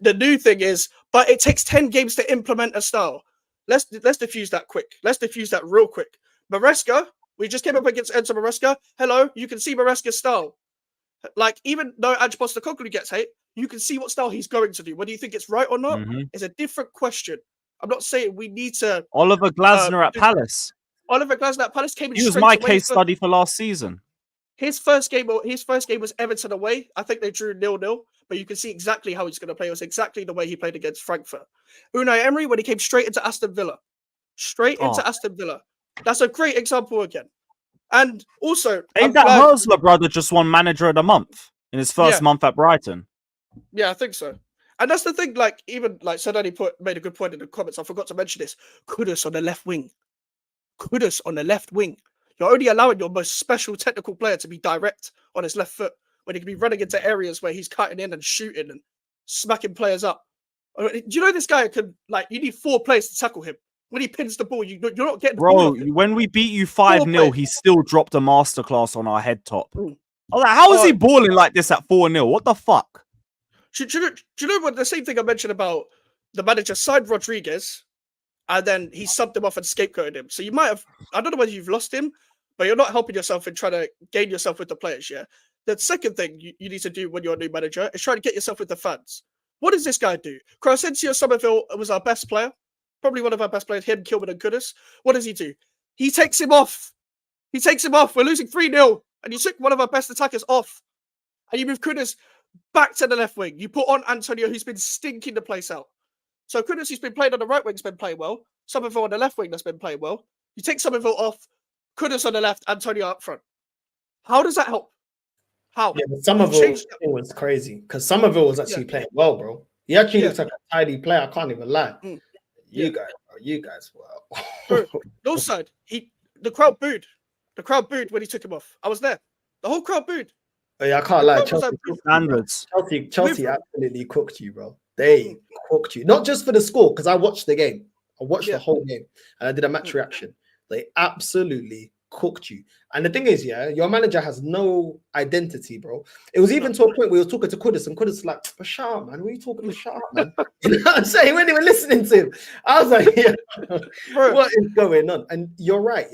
the new thing is, but it takes 10 games to implement a style. Let's diffuse that quick. Let's diffuse that real quick. Maresca, we just came up against Enzo Maresca. Hello, you can see Maresca's style. Like, even though Ange Postecoglou gets hate, you can see what style he's going to do. Whether you think it's right or not is a different question. I'm not saying we need to. Oliver Glasner at Palace. Oliver Glasner at Palace came in. He was my case study for last season. His first game was Everton away. I think they drew 0-0, but you can see exactly how he's going to play. It was exactly the way he played against Frankfurt. Unai Emery, when he came straight into Aston Villa. Aston Villa. That's a great example again. And also, ain't that Hursley brother just won manager of the month in his first month at Brighton? Yeah, I think so. And that's the thing, like, even like Sadani made a good point in the comments. I forgot to mention this. Kudus on the left wing. You're only allowing your most special technical player to be direct on his left foot when he can be running into areas where he's cutting in and shooting and smacking players up. Do you know this guy could, like, you need 4 players to tackle him. When he pins the ball, you're not getting the ball. Bro, when we beat you 5-0, he still dropped a masterclass on our head top. I was like, how is he balling like this at 4-0? What the fuck? Do you know what the same thing I mentioned about the manager signed Rodriguez and then he subbed him off and scapegoated him? So you might have, I don't know whether you've lost him, but you're not helping yourself in trying to gain yourself with the players, yeah? The second thing you need to do when you're a new manager is try to get yourself with the fans. What does this guy do? Crescencio Somerville was our best player. Probably one of our best players, him, Kilman and Kudus. What does he do? He takes him off. We're losing 3-0. And you took one of our best attackers off. And you move Kudus back to the left wing. You put on Antonio, who's been stinking the place out. So Kudus, who's been playing on the right wing, has been playing well. Somerville on the left wing, that's been playing well. You take Somerville off, Kudus on the left, Antonio up front. How does that help? How? Yeah, but Somerville was crazy because Somerville was actually playing well, bro. He actually looks like a tidy player. I can't even lie. You guys, well. Northside, the crowd booed. The crowd booed when he took him off. I was there. The whole crowd booed. Oh, yeah, I can't lie. Chelsea absolutely cooked you, bro. They cooked you. Not just for the score, because I watched the game. I watched the whole game and I did a match reaction. They absolutely cooked you. And the thing is, your manager has no identity, bro. It was even to a point where we were talking to Kudus, and Kudus was like, but shut up, man. What are you talking to? Shut up, man. You know what I'm saying? We weren't even listening to him. I was like, what is going on? And you're right,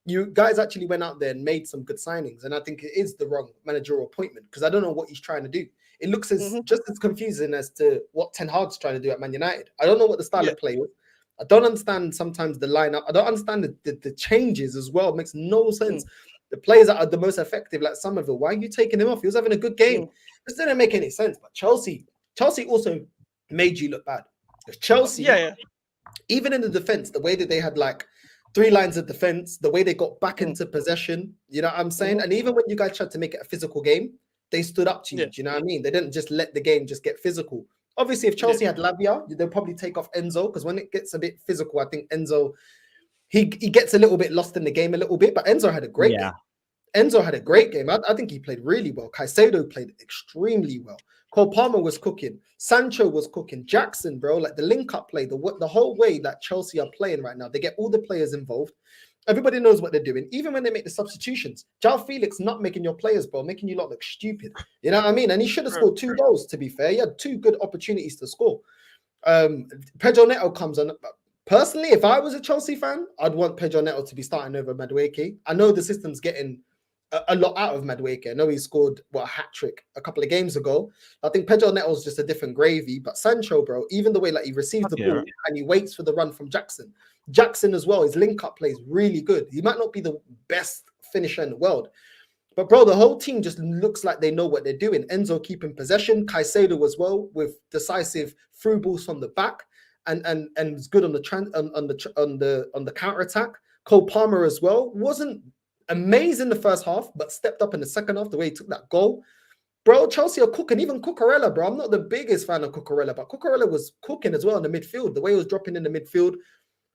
you guys actually went out there and made some good signings. And I think it is the wrong managerial appointment because I don't know what he's trying to do. It looks as just as confusing as to what Ten Hag's trying to do at Man United. I don't know what the style of play is. I don't understand sometimes the lineup. I don't understand the changes as well. It makes no sense. The players that are the most effective, like Somerville, why are you taking him off? He was having a good game. This didn't make any sense. But Chelsea also made you look bad. Chelsea, even in the defense, the way that they had like 3 lines of defense, the way they got back into possession, you know what I'm saying? And even when you guys tried to make it a physical game, they stood up to you. Do you know what I mean? They didn't just let the game just get physical. Obviously, if Chelsea had Lavia, they'll probably take off Enzo because when it gets a bit physical, I think Enzo, he gets a little bit lost in the game a little bit, but Enzo had a great game. Enzo had a great game. I think he played really well. Caicedo played extremely well. Cole Palmer was cooking. Sancho was cooking. Jackson, bro, like the link-up play, the whole way that Chelsea are playing right now, they get all the players involved. Everybody knows what they're doing. Even when they make the substitutions, João Felix not making your players, bro, making you lot look stupid. You know what I mean? And he should have scored 2 goals, to be fair. He had 2 good opportunities to score. Pedro Neto comes on. Personally, if I was a Chelsea fan, I'd want Pedro Neto to be starting over Madueke. I know the system's getting a lot out of Madueke. I know he scored a hat-trick a couple of games ago. I think Pedro Neto's just a different gravy. But Sancho, bro, even the way like he receives the ball and he waits for the run from Jackson. Jackson as well, his link-up play is really good. He might not be the best finisher in the world. But bro, the whole team just looks like they know what they're doing. Enzo keeping possession, Caicedo as well with decisive through balls from the back, and is good on the counter attack. Cole Palmer as well wasn't amazing the first half, but stepped up in the second half. The way he took that goal, bro. Chelsea are cooking. Even Cucurella, bro. I'm not the biggest fan of Cucurella, but Cucurella was cooking as well in the midfield. The way he was dropping in the midfield,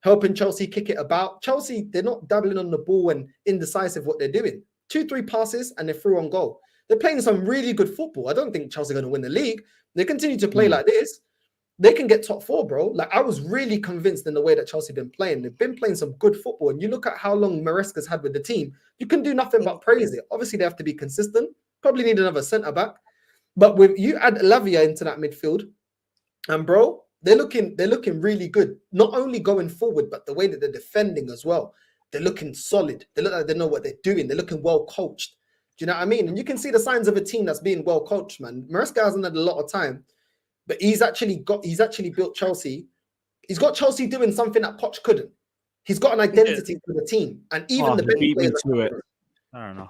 helping Chelsea kick it about. Chelsea, they're not dabbling on the ball and indecisive what they're doing. 2-3 passes and they're through on goal. They're playing some really good football. I don't think Chelsea are going to win the league. They continue to play like this, they can get top 4, bro. Like, I was really convinced in the way that Chelsea been playing. They've been playing some good football. And you look at how long Maresca's had with the team, you can do nothing but praise it. Obviously, they have to be consistent. Probably need another centre-back. But with you add Lavia into that midfield, and bro, they're looking really good. Not only going forward, but the way that they're defending as well. They're looking solid. They look like they know what they're doing. They're looking well coached. Do you know what I mean? And you can see the signs of a team that's being well coached, man. Maresca hasn't had a lot of time, but he's actually built Chelsea. He's got Chelsea doing something that Poch couldn't. He's got an identity for the team, and even the bench players to it. I don't know.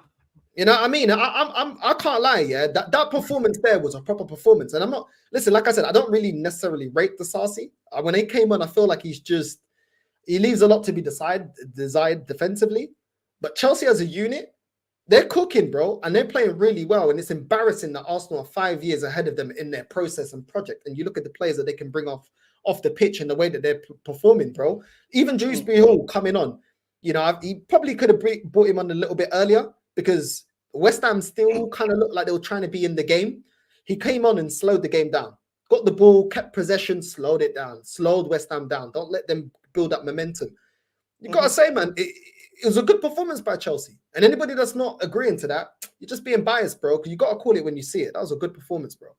You know what I mean? I can't lie. Yeah, that performance there was a proper performance, and I'm not. Listen, like I said, I don't really necessarily rate the Sarsi. When he came on, I feel like he leaves a lot to be desired defensively. But Chelsea as a unit, they're cooking, bro, and they're playing really well. And it's embarrassing that Arsenal are 5 years ahead of them in their process and project. And you look at the players that they can bring off the pitch and the way that they're performing, bro. Even Dewsbury Hall coming on, you know, he probably could have brought him on a little bit earlier because West Ham still kind of looked like they were trying to be in the game. He came on and slowed the game down. Got the ball, kept possession, slowed it down, slowed West Ham down. Don't let them build up momentum. You got to say, man, it was a good performance by Chelsea. And anybody that's not agreeing to that, you're just being biased, bro, because you got to call it when you see it. That was a good performance, bro.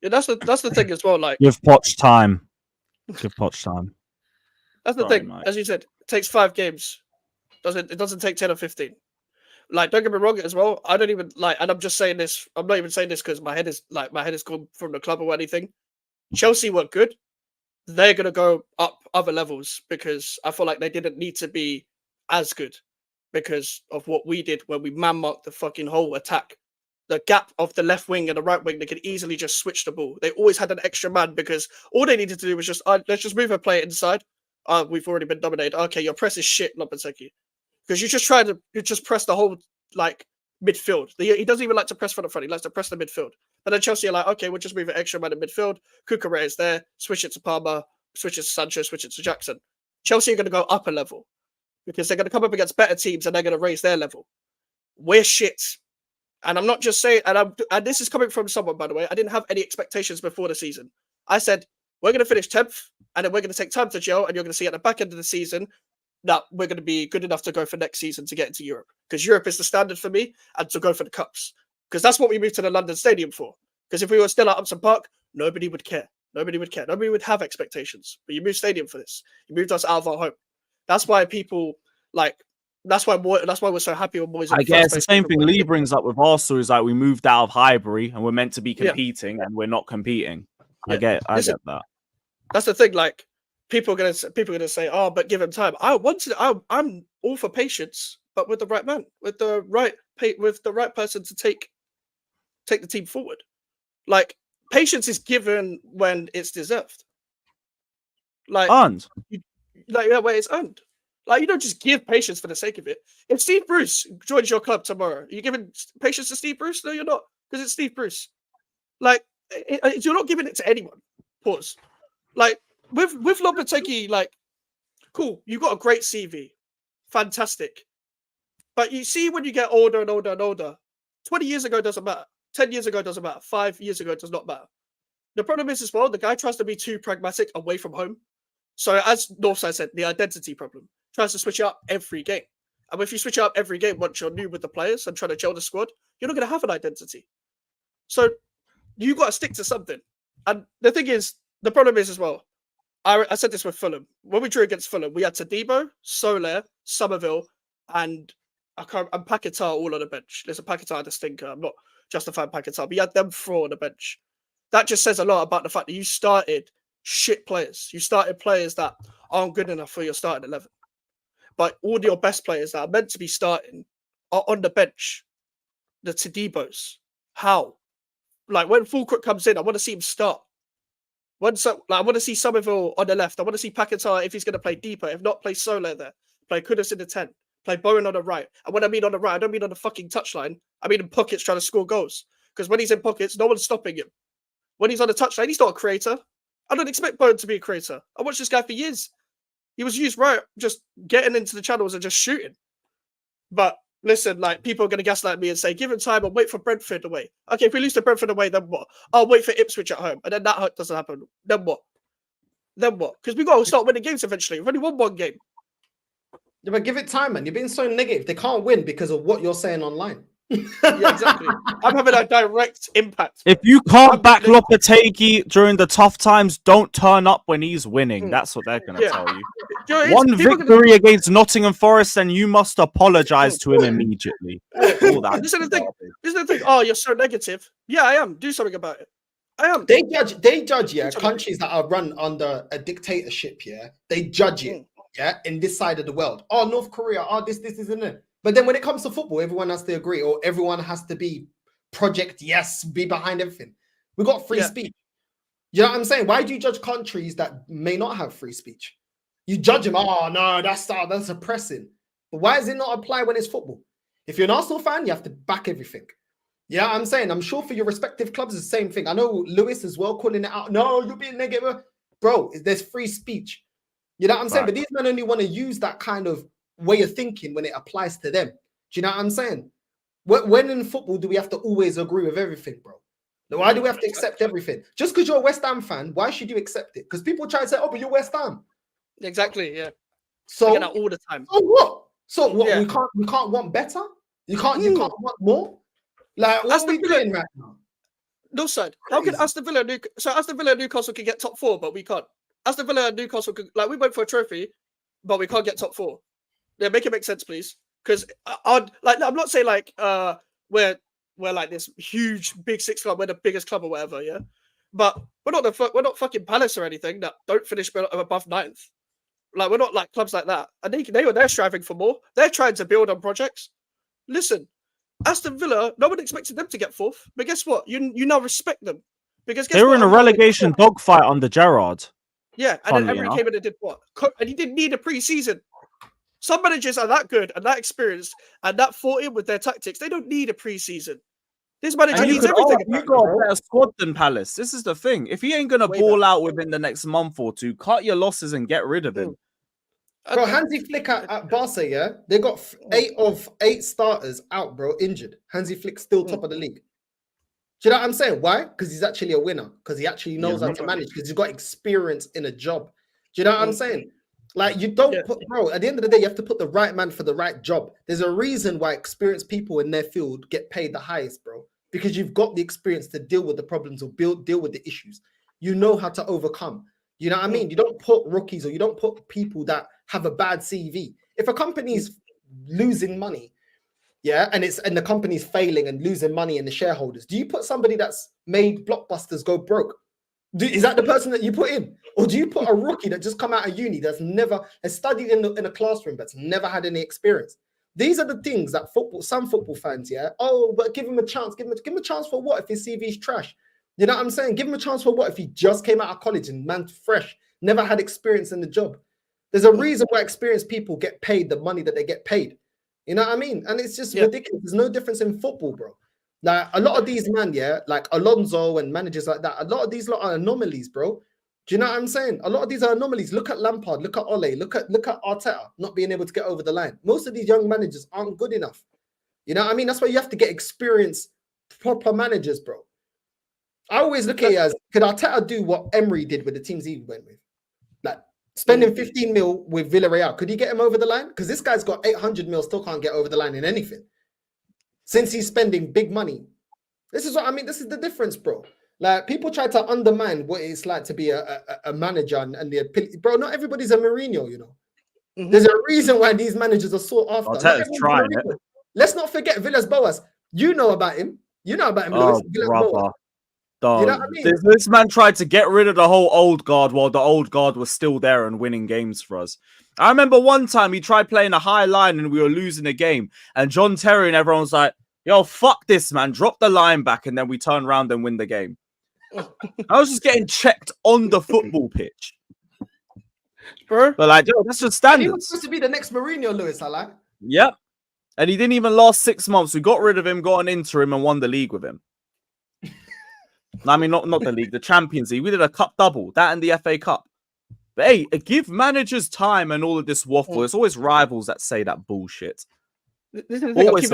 Yeah, that's the thing as well. Like, Give Poch time. Give Poch time. That's the thing. Mate. As you said, it takes 5 games. It doesn't take 10 or 15. Like, don't get me wrong as well. I don't even like, and I'm just saying this. I'm not even saying this because my head is gone from the club or anything. Chelsea were good. They're gonna go up other levels because I feel like they didn't need to be as good because of what we did when we man-marked the fucking whole attack. The gap of the left wing and the right wing, they could easily just switch the ball. They always had an extra man because all they needed to do was just let's just move a player inside. We've already been dominated. Okay, your press is shit, Lopetegui. Because you just press the whole like midfield. He doesn't even like to press from the front. He likes to press the midfield. But then Chelsea are like, okay, we'll just move an extra man in midfield. Cucurella is there. Switch it to Palmer. Switch it to Sancho. Switch it to Jackson. Chelsea are going to go up a level because they're going to come up against better teams and they're going to raise their level. We're shit. And I'm not just saying, and this is coming from someone, by the way. I didn't have any expectations before the season. I said, we're going to finish 10th and then we're going to take time to gel and you're going to see at the back end of the season that we're going to be good enough to go for next season to get into Europe. Because Europe is the standard for me and to go for the cups. Because that's what we moved to the London Stadium for. Because if we were still at Upton Park, nobody would care. Nobody would care. Nobody would have expectations. But you moved stadium for this. You moved us out of our home. That's why people like. That's why we're so happy when boys. I guess the same thing Lee brings up with Arsenal is like we moved out of Highbury and we're meant to be competing and we're not competing. Yeah. I get that. That's the thing. Like people are gonna say, "Oh, but give him time." I'm all for patience, but with the right man, with the right person to take the team forward. Like patience is given when it's deserved. Like earned. Where it's earned. Like you don't just give patience for the sake of it. If Steve Bruce joins your club tomorrow, are you giving patience to Steve Bruce? No, you're not, because it's Steve Bruce. Like you're not giving it to anyone. Pause. Like with Lopetegui, like cool, you got a great CV, fantastic. But you see, when you get older and older and older, 20 years ago doesn't matter. 10 years ago doesn't matter. 5 years ago does not matter. The problem is as well, the guy tries to be too pragmatic away from home. So as Northside said, the identity problem. Tries to switch it up every game. And if you switch it up every game once you're new with the players and trying to gel the squad, you're not going to have an identity. So you got to stick to something. And the thing is, the problem is as well, I said this with Fulham. When we drew against Fulham, we had Tadibo, Soler, Somerville, and Paquetá all on the bench. Listen, Paquetá had a stinker. I'm not justifying Paquetá, but you had them 4 on the bench. That just says a lot about the fact that you started shit players. You started players that aren't good enough for your starting 11. But all your best players that are meant to be starting are on the bench. The Tadibos. How? Like when Fulcrook comes in, I want to see him start. I want to see Somerville on the left. I want to see Paquetá if he's going to play deeper. If not, play Soler there. Play Kudus in the 10. Play Bowen on the right. And when I mean on the right, I don't mean on the fucking touchline. I mean in pockets trying to score goals. Because when he's in pockets, no one's stopping him. When he's on the touchline, he's not a creator. I don't expect Bowen to be a creator. I watched this guy for years. He was used right, just getting into the channels and just shooting. But listen, like, people are going to gaslight me and say, give him time and wait for Brentford away. Okay, if we lose to Brentford away, then what? I'll wait for Ipswich at home. And then that doesn't happen. Then what? Because we got to start winning games eventually. We've only won one game. Yeah, but give it time, man. You're being so negative. They can't win because of what you're saying online. Yeah, exactly. I'm having a direct impact. If you can't back Lopetegui during the tough times, don't turn up when he's winning. That's what they're going to tell you. One victory against Nottingham Forest, and you must apologise to him immediately. All that. This is the thing. Oh, you're so negative. Yeah, I am. Do something about it. I am. They judge, yeah, countries that are run under a dictatorship, yeah. They judge it, yeah, in this side of the world. Oh, North Korea, this, isn't it? But then when it comes to football, everyone has to agree, or everyone has to be project, yes, be behind everything. We got free speech. You know what I'm saying? Why do you judge countries that may not have free speech? You judge them, oh no, that's oppressing. But why does it not apply when it's football? If you're an Arsenal fan, you have to back everything. Yeah, I'm saying, I'm sure for your respective clubs, it's the same thing. I know Lewis as well calling it out. No, you're being negative. Bro, there's free speech. You know what I'm saying? But these men only want to use that kind of way of thinking when it applies to them. Do you know what I'm saying? When in football do we have to always agree with everything, bro? Why do we have to accept everything? Just because you're a West Ham fan, why should you accept it? Because people try to say, oh, but you're West Ham. Exactly, yeah. So all the time. So what? So what? Yeah. We can't want better? You can't want more? Like, what are we doing right now? Northside. How can Aston Villa and Newcastle can get top 4, but we can't? Aston Villa and Newcastle could, like, we went for a trophy, but we can't get top 4. Yeah, make it make sense, please. Because I'm not saying like we're like this huge big 6 club, we're the biggest club or whatever, yeah. But we're not fucking Palace or anything that don't finish above 9th. Like, we're not like clubs like that. And they're striving for more. They're trying to build on projects. Listen, Aston Villa, no one expected them to get 4th, but guess what? You now respect them because they were in a relegation dogfight under Gerrard. Yeah, and then Emery came in and did what? And he didn't need a pre-season. Some managers are that good and that experienced and that thought in with their tactics. They don't need a pre-season. This manager needs everything. You got a better squad than Palace. This is the thing. If he ain't gonna ball out within the next month or two, cut your losses and get rid of him. Bro, Hansi Flick at Barca, yeah, they got 8 of 8 starters out, bro, injured. Hansi Flick's still top of the league. Do you know what I'm saying? Why? Because he's actually a winner. Because he actually knows how to manage. Because he's got experience in a job. Do you know what I'm saying? Like, you don't put, bro, at the end of the day, you have to put the right man for the right job. There's a reason why experienced people in their field get paid the highest, bro. Because you've got the experience to deal with the problems or deal with the issues. You know how to overcome. You know what I mean? You don't put rookies or you don't put people that have a bad CV. If a company's losing money, yeah, and the company's failing and losing money in the shareholders, do you put somebody that's made blockbusters go broke? Is that the person that you put in? Or do you put a rookie that just come out of uni that's has studied in a classroom that's never had any experience? These are the things that some football fans, yeah, oh, but give him a chance. Give him a chance for what if his CV is trash? You know what I'm saying? Give him a chance for what if he just came out of college and man's fresh, never had experience in the job? There's a reason why experienced people get paid the money that they get paid. You know what I mean? And it's just ridiculous. There's no difference in football, bro. Like, a lot of these men, yeah, like Alonso and managers like that, a lot of these lot are anomalies, bro. Do you know what I'm saying? A lot of these are anomalies. Look at Lampard, look at Ole, look at Arteta not being able to get over the line. Most of these young managers aren't good enough. You know what I mean? That's why you have to get experienced, proper managers, bro. I always look at it as, could Arteta do what Emery did with the teams he went with? Like, spending 15 mil with Villarreal, could he get him over the line? Because this guy's got 800 mil, still can't get over the line in anything. Since he's spending big money. This is what I mean. This is the difference, bro. Like, people try to undermine what it's like to be a manager and the ability. Bro, not everybody's a Mourinho, you know. There's a reason why these managers are sought after. Arteta's trying it. Let's not forget Villas-Boas. You know about him. You know about him, Oh, Lewis. Villas-Boas. Dog. You know what I mean? This man tried to get rid of the whole old guard while the old guard was still there and winning games for us. I remember one time he tried playing a high line and we were losing a game. And John Terry and everyone was like, yo, fuck this, man. Drop the line back. And then we turn around and win the game. I was just getting checked on the football pitch. Bro. But like, yo, that's just And he was standards. supposed to be the next Mourinho, Lewis, I like. Yep. And he didn't even last 6 months. We got rid of him, got an interim, and won the league with him. I mean, not the league, the Champions League. We did a cup double, that and the FA Cup. But hey, give managers time and all of this waffle. It's always rivals that say that bullshit. This is the thing, Always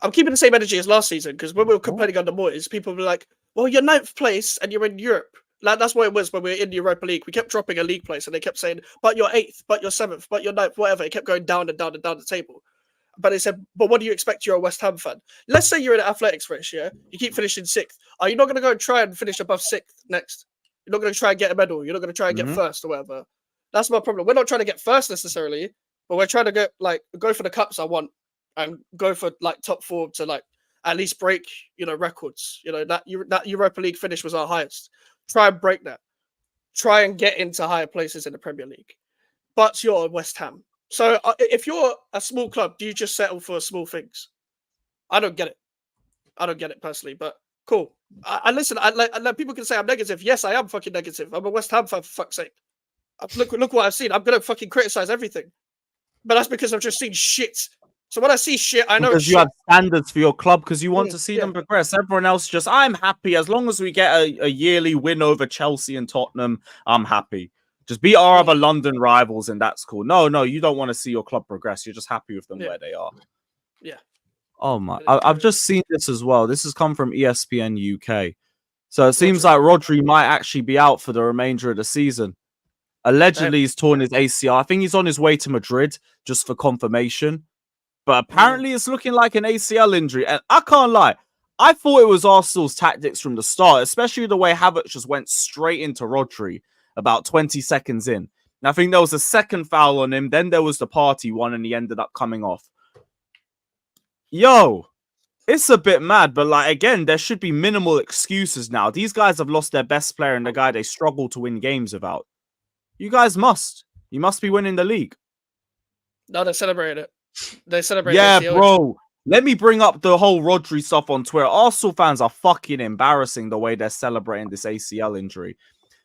I'm keeping the same energy as last season because when we were complaining under Moyes, people were like, well, you're 9th place and you're in Europe. Like, that's what it was when we were in the Europa League. We kept dropping a league place and they kept saying, but you're 8th, but you're 7th, but you're 9th, whatever. It kept going down and down and down the table. But they said, but what do you expect? You're a West Ham fan. Let's say you're in athletics race, yeah? You keep finishing 6th. Are you not going to go and try and finish above 6th next? You're not going to try and get a medal. You're not going to try and get first or whatever. That's my problem. We're not trying to get first necessarily, but we're trying to get go for the cups I want and go for like top 4 to like at least break, records. That Europa League finish was our highest. Try and break that. Try and get into higher places in the Premier League. But you're West Ham. So if you're a small club, do you just settle for small things? I don't get it. I don't get it personally, but cool. Listen, people can say I'm negative. Yes, I am fucking negative. I'm a West Ham fan, for fuck's sake. Look what I've seen. I'm going to fucking criticize everything. But that's because I've just seen shit. So when I see shit, I know because you have standards for your club because you want to see them progress. Everyone else I'm happy as long as we get a yearly win over Chelsea and Tottenham. I'm happy. Just beat our other London rivals and that's cool. No, you don't want to see your club progress. You're just happy with them where they are. Yeah. Oh my! I've just seen this as well. This has come from ESPN UK. So it seems like Rodri might actually be out for the remainder of the season. Allegedly, he's torn his ACL. I think he's on his way to Madrid just for confirmation. But apparently, it's looking like an ACL injury. And I can't lie. I thought it was Arsenal's tactics from the start, especially the way Savić just went straight into Rodri about 20 seconds in. And I think there was a second foul on him. Then there was the party one, and he ended up coming off. Yo, it's a bit mad. But like again, there should be minimal excuses now. These guys have lost their best player and the guy they struggle to win games without. You guys must. You must be winning the league. No, they celebrated it. They celebrated Yeah, ACL. bro. Let me bring up the whole Rodri stuff on Twitter. Arsenal fans are fucking embarrassing the way they're celebrating this ACL injury.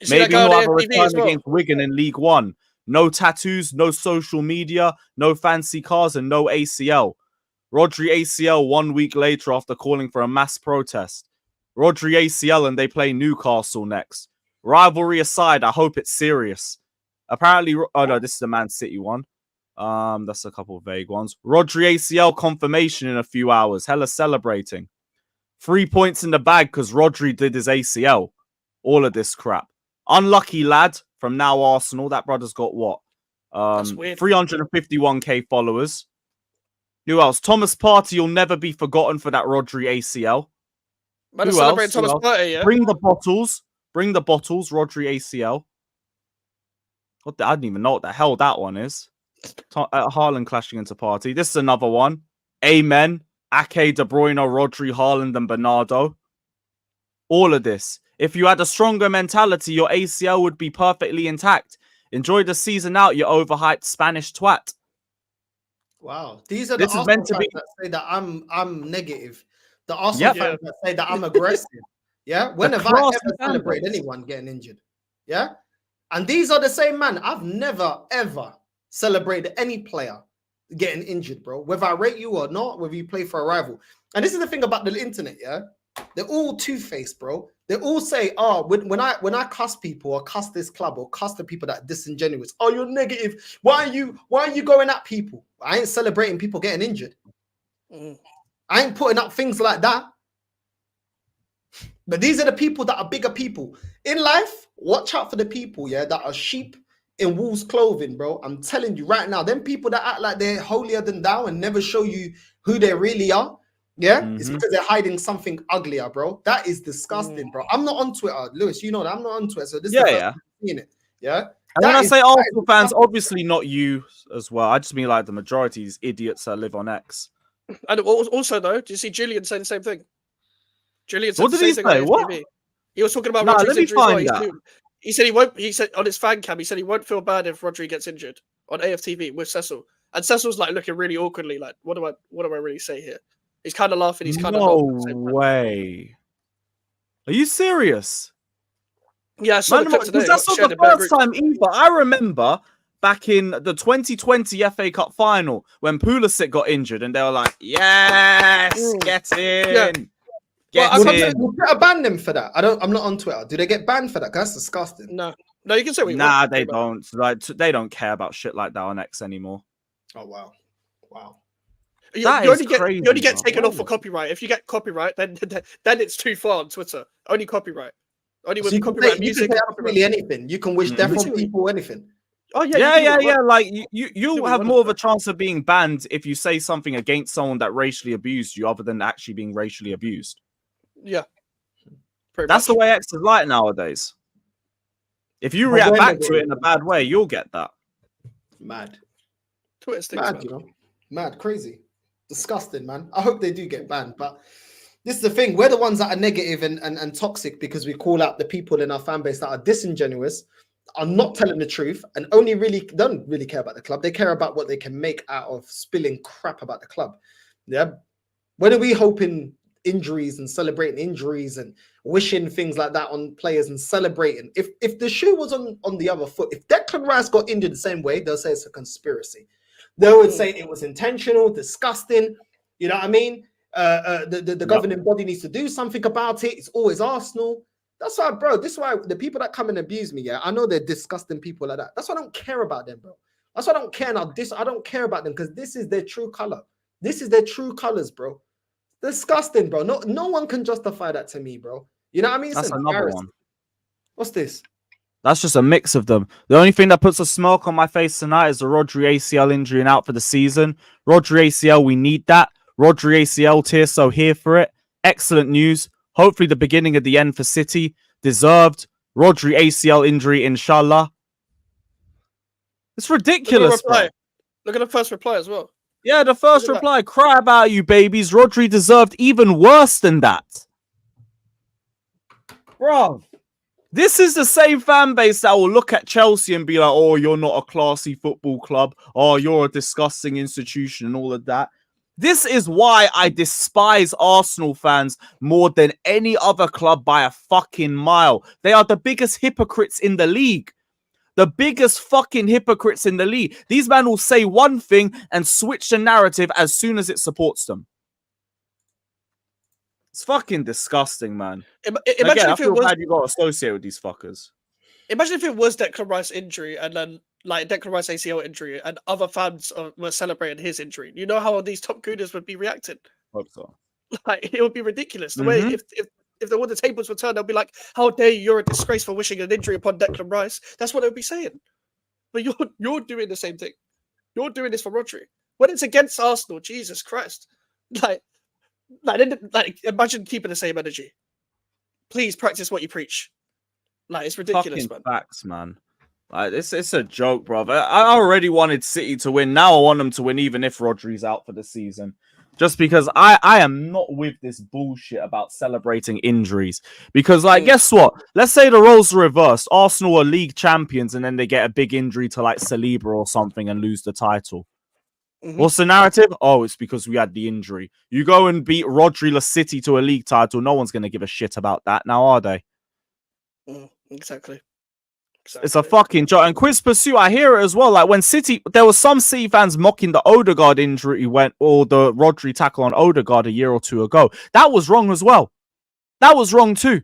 Maybe he'll have a return against Wigan in League One. No tattoos, no social media, no fancy cars, and no ACL. Rodri ACL 1 week later after calling for a mass protest. Rodri ACL and they play Newcastle next. Rivalry aside, I hope it's serious. Apparently, oh no, this is the Man City one. That's a couple of vague ones. Rodri ACL confirmation in a few hours. Hella celebrating. 3 points in the bag because Rodri did his ACL. All of this crap. Unlucky lad from Now Arsenal. That brother's got what? 351k followers. Who else? Thomas Partey will never be forgotten for that Rodri ACL. Who else? Thomas Partey, yeah? Bring the bottles. Bring the bottles. Rodri ACL. I didn't even know what the hell that one is. Haaland clashing into Partey. This is another one. Amen. Ake, De Bruyne, Rodri, Haaland, and Bernardo. All of this. If you had a stronger mentality, your ACL would be perfectly intact. Enjoy the season out, you overhyped Spanish twat. Wow, these are the Arsenal fans that say that I'm negative. The Arsenal fans that say that I'm aggressive. Yeah, when have I ever celebrated anyone getting injured? Yeah, and these are the same man. I've never ever celebrated any player getting injured, bro. Whether I rate you or not, whether you play for a rival. And this is the thing about the internet. Yeah, they're all two-faced, bro. They all say, "Oh, when I cuss people or cuss this club or cuss the people that are disingenuous, oh, you're negative. Why are you going at people? I ain't celebrating people getting injured. I ain't putting up things like that. But these are the people that are bigger people in life. Watch out for the people, that are sheep in wolves' clothing, bro. I'm telling you right now, them people that act like they're holier than thou and never show you who they really are. Yeah, it's because they're hiding something uglier, bro. That is disgusting, bro. I'm not on Twitter, Lewis. You know that I'm not on Twitter, so this is the first time I've seen it. Yeah. And when I say Arsenal fans, obviously not you as well. I just mean like the majority of these idiots that live on X. And also, though, do you see Julian saying the same thing? Julian said What the did he same thing say? on What? AFTV. He was talking about Nah, Rodri's let me injury as well. find that. He said he won't. He said on his fan cam, he said he won't feel bad if Rodri gets injured on AFTV with Cecil. And Cecil's like looking really awkwardly, like, what do I really say here? He's kind of laughing. He's kind of No not. At the same time. way. Are you serious? Yeah, I saw the clip today. Because that's not Shared the in better first group. time either. I remember back in the 2020 FA Cup final when Pulisic got injured and they were like, yes, get in. Yeah. Get Well, in. Will Twitter ban them for that? I'm not on Twitter. Do they get banned for that? 'Cause that's disgusting. No, you can say what you Nah, want. they don't. Like, they don't care about shit like that on X anymore. Oh wow. You That only is get crazy, you only get bro. taken off for Wow. copyright. If you get copyright, then it's too far on Twitter. Only copyright. Only So with you can copyright say, music. absolutely anything. You can wish death on people, anything. Oh yeah, Yeah. Like Do you what have you more want. of a chance of being banned if you say something against someone that racially abused you, other than actually being racially abused. Yeah. Pretty That's the much. way X is like nowadays. If you But react when back they to get it in a bad way, you'll get that. Mad. Twitter stinks, Mad, man. you know, mad, crazy, disgusting, man. I hope they do get banned, but this is the thing: we're the ones that are negative and toxic because we call out the people in our fan base that are disingenuous, are not telling the truth, and only really don't really care about the club. They care about what they can make out of spilling crap about the club. Yeah, when are we hoping injuries and celebrating injuries and wishing things like that on players and celebrating? If the shoe was on the other foot, if Declan Rice got injured the same way, they'll say it's a conspiracy. They would say it was intentional, disgusting. You know what I mean? The governing body needs to do something about it. It's always Arsenal. That's why, bro. This is why the people that come and abuse me, yeah, I know they're disgusting people like that. That's why I don't care about them, bro. That's why I don't care now. I don't care about them because this is their true color. This is their true colors, bro. Disgusting, bro. No one can justify that to me, bro. You know what I mean? It's That's another embarrassing. one. What's this? That's just a mix of them. The only thing that puts a smirk on my face tonight is the Rodri ACL injury and out for the season. Rodri ACL, we need that. Rodri ACL tier, so here for it. Excellent news. Hopefully the beginning of the end for City. Deserved. Rodri ACL injury, inshallah. It's ridiculous, bro. Look at the first reply as well. Yeah, the first reply. Cry about you, babies. Rodri deserved even worse than that. Bro. This is the same fan base that will look at Chelsea and be like, oh, you're not a classy football club. Oh, you're a disgusting institution and all of that. This is why I despise Arsenal fans more than any other club by a fucking mile. They are the biggest hypocrites in the league. The biggest fucking hypocrites in the league. These men will say one thing and switch the narrative as soon as it supports them. It's fucking disgusting, man. Imagine I if it feel was bad you got associated with these fuckers. Imagine if it was Declan Rice injury and then like Declan Rice ACL injury and other fans were celebrating his injury. You know how these top gooners would be reacting? Hope so. Like it would be ridiculous. The way if all the tables were turned, they'll be like, "How dare you? You're a disgrace for wishing an injury upon Declan Rice." That's what they'll be saying. But you're doing the same thing. You're doing this for Rodri when it's against Arsenal. Jesus Christ! Like imagine keeping the same energy. Please practice what you preach. Like it's ridiculous, Fucking man. facts, man. Like it's a joke, bro. I already wanted City to win. Now I want them to win, even if Rodri's out for the season. Just because I am not with this bullshit about celebrating injuries. Because, like, guess what? Let's say the roles are reversed. Arsenal are league champions, and then they get a big injury to like Saliba or something and lose the title. What's the narrative? Oh, it's because we had the injury. You go and beat Rodri La City to a league title. No one's going to give a shit about that now, are they? Exactly. It's a fucking joke. And Quiz Pursuit, I hear it as well. Like when City, there were some City fans mocking the Odegaard injury or the Rodri tackle on Odegaard a year or two ago. That was wrong as well. That was wrong too.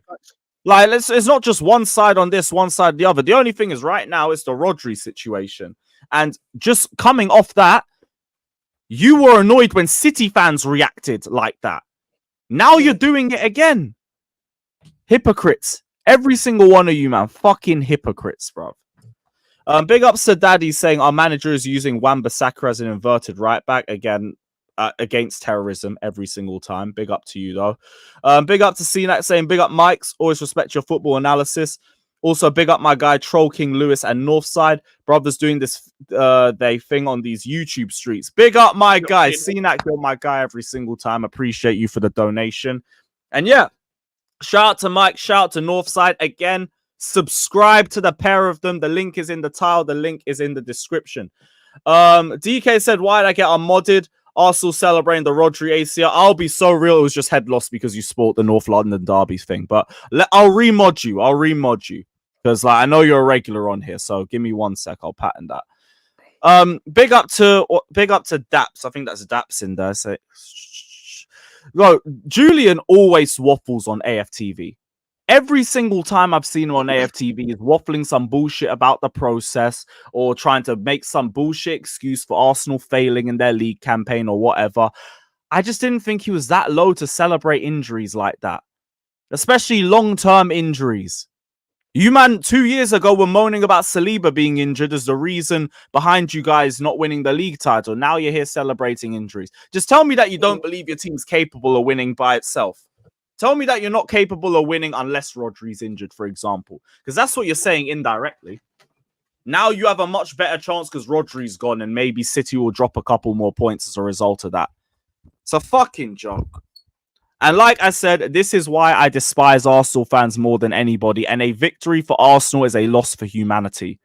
Like it's not just one side on this, one side the other. The only thing is right now it's the Rodri situation. And just coming off that, you were annoyed when City fans reacted like that. Now you're doing it again. Hypocrites. Every single one of you, man. Fucking hypocrites, bro. Big ups to Daddy saying our manager is using Wan-Bissaka as an inverted right back again against terrorism every single time. Big up to you, though. Big up to CNAC saying big up Mike's. Always respect your football analysis. Also, big up my guy Troll King Lewis and Northside. Brothers doing this they thing on these YouTube streets. Big up my guy. CNAC, you're my guy every single time. Appreciate you for the donation. And yeah, Shout out to Mike. Shout out to Northside. Again, subscribe to the pair of them. The link is in the tile. The link is in the description. DK said, why did I get unmodded? Arsenal celebrating the Rodri ACL. I'll be so real. It was just head loss because you sport the North London derby thing. But I'll remod you. Because I know you're a regular on here. So give me 1 sec. I'll pattern that. Big up to Daps. I think that's Daps in there. So, bro, Julian always waffles on AFTV. Every single time I've seen him on AFTV, is waffling some bullshit about the process or trying to make some bullshit excuse for Arsenal failing in their league campaign or whatever. I just didn't think he was that low to celebrate injuries like that, especially long-term injuries. You, man, 2 years ago were moaning about Saliba being injured as the reason behind you guys not winning the league title. Now you're here celebrating injuries. Just tell me that you don't believe your team's capable of winning by itself. Tell me that you're not capable of winning unless Rodri's injured, for example. Because that's what you're saying indirectly. Now you have a much better chance because Rodri's gone and maybe City will drop a couple more points as a result of that. It's a fucking joke. And like I said, this is why I despise Arsenal fans more than anybody. And a victory for Arsenal is a loss for humanity.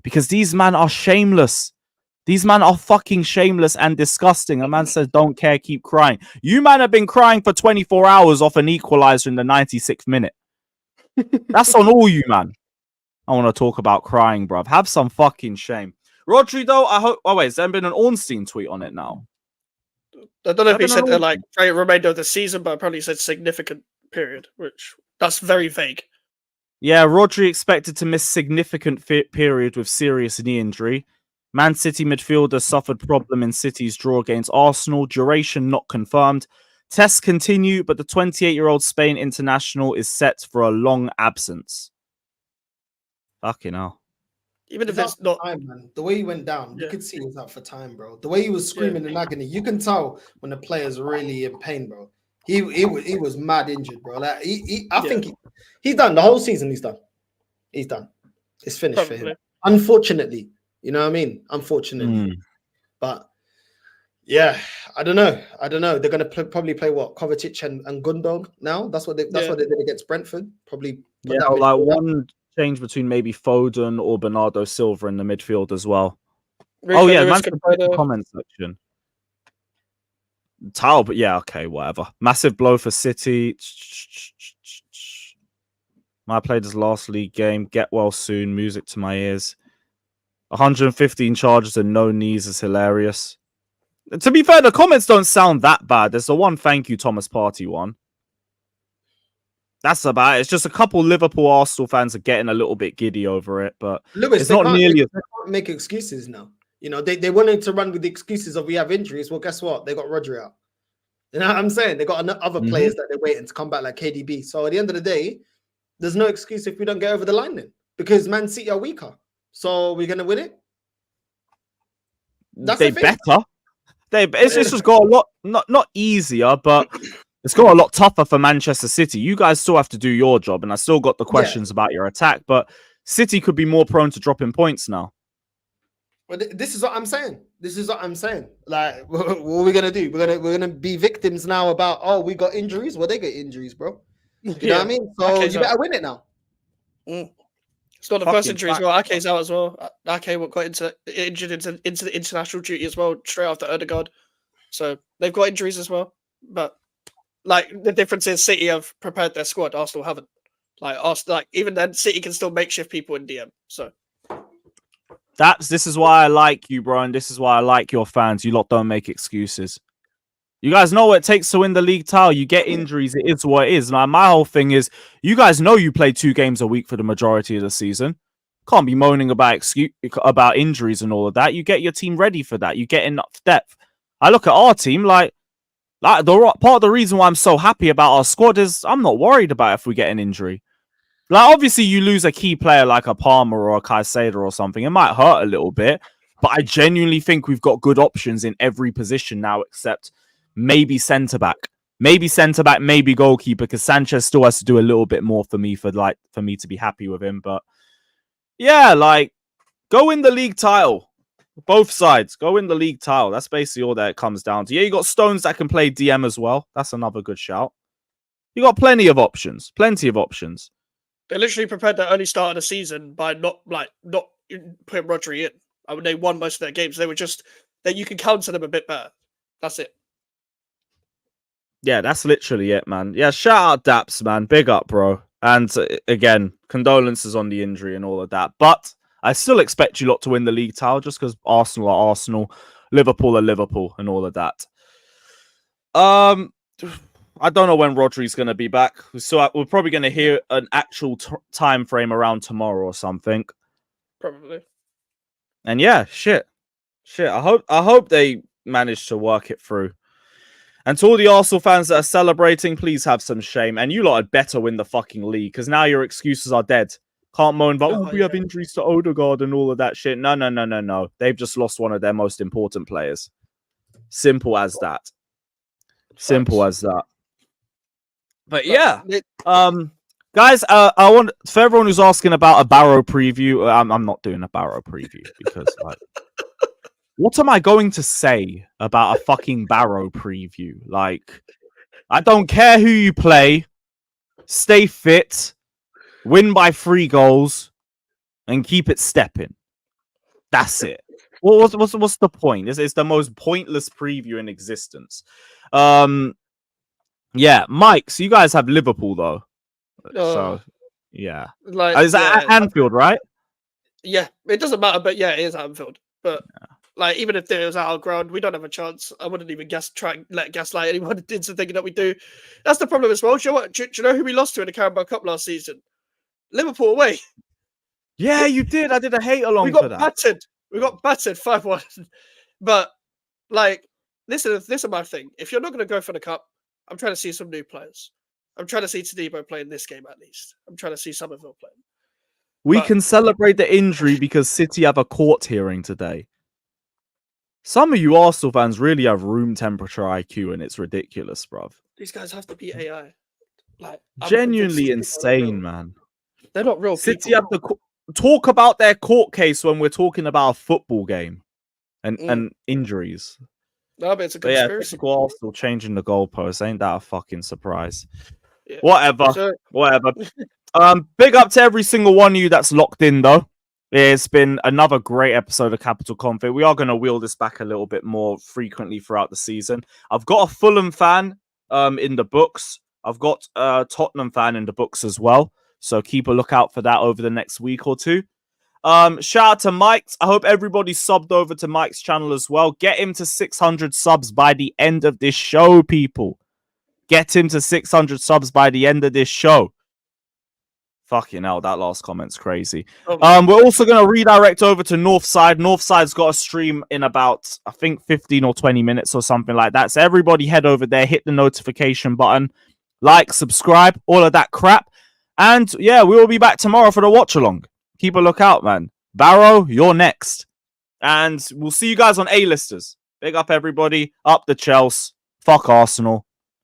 Because these men are shameless. These men are fucking shameless and disgusting. A man says, don't care, keep crying. You man have been crying for 24 hours off an equaliser in the 96th minute. That's on all you, man. I want to talk about crying, bruv. Have some fucking shame. Rodri, though, I hope... Oh, wait, has there been an Ornstein tweet on it now? I don't know if he said like remainder of the season, but I probably said significant period, which that's very vague. Yeah, Rodri expected to miss significant period with serious knee injury. Man City midfielder suffered problem in City's draw against Arsenal. Duration not confirmed. Tests continue, but the 28-year-old Spain international is set for a long absence. Fucking hell. Even if it's not time, man. The way he went down, you could see he was out for time, bro. The way he was screaming in agony, you can tell when the player's really in pain, bro. He was mad injured, bro. Like I think he's done the whole season. He's done. He's done. It's finished for him. Unfortunately. You know what I mean? Unfortunately. But yeah, I don't know. They're going to probably play what? Kovacic and Gundog now? That's what they did against Brentford. Probably. Yeah, like one change between maybe Foden or Bernardo Silva in the midfield as well. Oh, yeah, man's in the comment section. Towel, but yeah, okay, whatever. Massive blow for City. I played his last league game. Get well soon. Music to my ears. 115 charges and no knees is hilarious. To be fair, the comments don't sound that bad. There's the one thank you Thomas Partey one. That's about it. It's just a couple Liverpool Arsenal fans are getting a little bit giddy over it, but Lewis, it's not nearly. They can't make excuses now. You know, they wanted to run with the excuses of we have injuries. Well, guess what? They got Rodri out. You know what I'm saying? They got other players that they're waiting to come back, like KDB. So at the end of the day, there's no excuse if we don't get over the line then, because Man City are weaker. So we're gonna win it. They better. It's just got a lot, not easier, but it's got a lot tougher for Manchester City. You guys still have to do your job, and I still got the questions about your attack, but City could be more prone to dropping points now. Well, this is what I'm saying. Like, what are we gonna do? We're gonna be victims now about we got injuries. Well, they get injuries, bro. You know what I mean? So you better win it now. It's not the first injury as well. Ake's out as well. Ake got injured into the international duty as well, straight after Odegaard. So they've got injuries as well. But like the difference is City have prepared their squad. Arsenal haven't. Like even then, City can still makeshift people in DM. So this is why I like you, bro, and this is why I like your fans. You lot don't make excuses. You guys know what it takes to win the league title. You get injuries. It is what it is. Now, my whole thing is, you guys know you play 2 games a week for the majority of the season. Can't be moaning about injuries and all of that. You get your team ready for that. You get enough depth. I look at our team, like part of the reason why I'm so happy about our squad is I'm not worried about if we get an injury. Like, obviously, you lose a key player like a Palmer or a Caicedo or something. It might hurt a little bit, but I genuinely think we've got good options in every position now, except maybe centre-back, maybe goalkeeper, because Sanchez still has to do a little bit more for me to be happy with him. But yeah, like, go win the league title. Both sides, go win the league title. That's basically all that it comes down to. Yeah, you got Stones that can play DM as well. That's another good shout. You got plenty of options. Plenty of options. They literally prepared their early start of the season by not putting Rodri in. I mean, they won most of their games. They were just that you can counter them a bit better. That's it. Yeah, that's literally it, man. Yeah, shout out Daps, man. Big up, bro. And again, condolences on the injury and all of that. But I still expect you lot to win the league title just because Arsenal are Arsenal, Liverpool are Liverpool, and all of that. I don't know when Rodri's going to be back. So we're probably going to hear an actual time frame around tomorrow or something. Probably. And yeah, shit. I hope they manage to work it through. And to all the Arsenal fans that are celebrating, please have some shame. And you lot had better win the fucking league because now your excuses are dead. Can't moan about, we have injuries to Odegaard and all of that shit. No. They've just lost one of their most important players. Simple as that. Simple as that. But yeah, guys, I want for everyone who's asking about a Barrow preview. I'm not doing a Barrow preview because, like, what am I going to say about a fucking Barrow preview? Like, I don't care who you play. Stay fit, win by 3 goals, and keep it stepping. That's it. What's the point? It's the most pointless preview in existence. Yeah, Mike. So you guys have Liverpool though, so yeah. Like, is that at Anfield, right? Yeah, it doesn't matter, but yeah, it is Anfield. But like, even if it was at our ground, we don't have a chance. I wouldn't even gaslight anyone into thinking that we do. That's the problem as well. Do you know what? Do you know who we lost to in the Carabao Cup last season? Liverpool away. Yeah, you did. I did a hate along for that. Battered. We got battered 5-1. But like, this is my thing. If you're not going to go for the cup, I'm trying to see some new players. I'm trying to see Tadibo play in this game at least. I'm trying to see Somerville play. We can celebrate the injury because City have a court hearing today. Some of you Arsenal fans really have room temperature IQ, and it's ridiculous, bruv. These guys have to be AI. Like, genuinely insane, man. They're not real City people. have to talk about their court case when we're talking about a football game and injuries. No, but it's a conspiracy. Yeah, Arsenal changing the goalposts. Ain't that a fucking surprise? Yeah. Whatever. Big up to every single one of you that's locked in, though. It's been another great episode of Capital Confit. We are going to wheel this back a little bit more frequently throughout the season. I've got a Fulham fan in the books. I've got a Tottenham fan in the books as well. So keep a lookout for that over the next week or two. Shout out to Mike. I hope everybody subbed over to Mike's channel as well. Get him to 600 subs by the end of this show, people. Get him to 600 subs by the end of this show. Fucking hell, that last comment's crazy. We're also going to redirect over to Northside. Northside's got a stream in about, I think, 15 or 20 minutes or something like that. So everybody head over there, hit the notification button, like, subscribe, all of that crap. And yeah, we will be back tomorrow for the watch along. Keep a lookout, man. Barrow, you're next. And we'll see you guys on A-listers. Big up everybody. Up the Chelsea. Fuck Arsenal.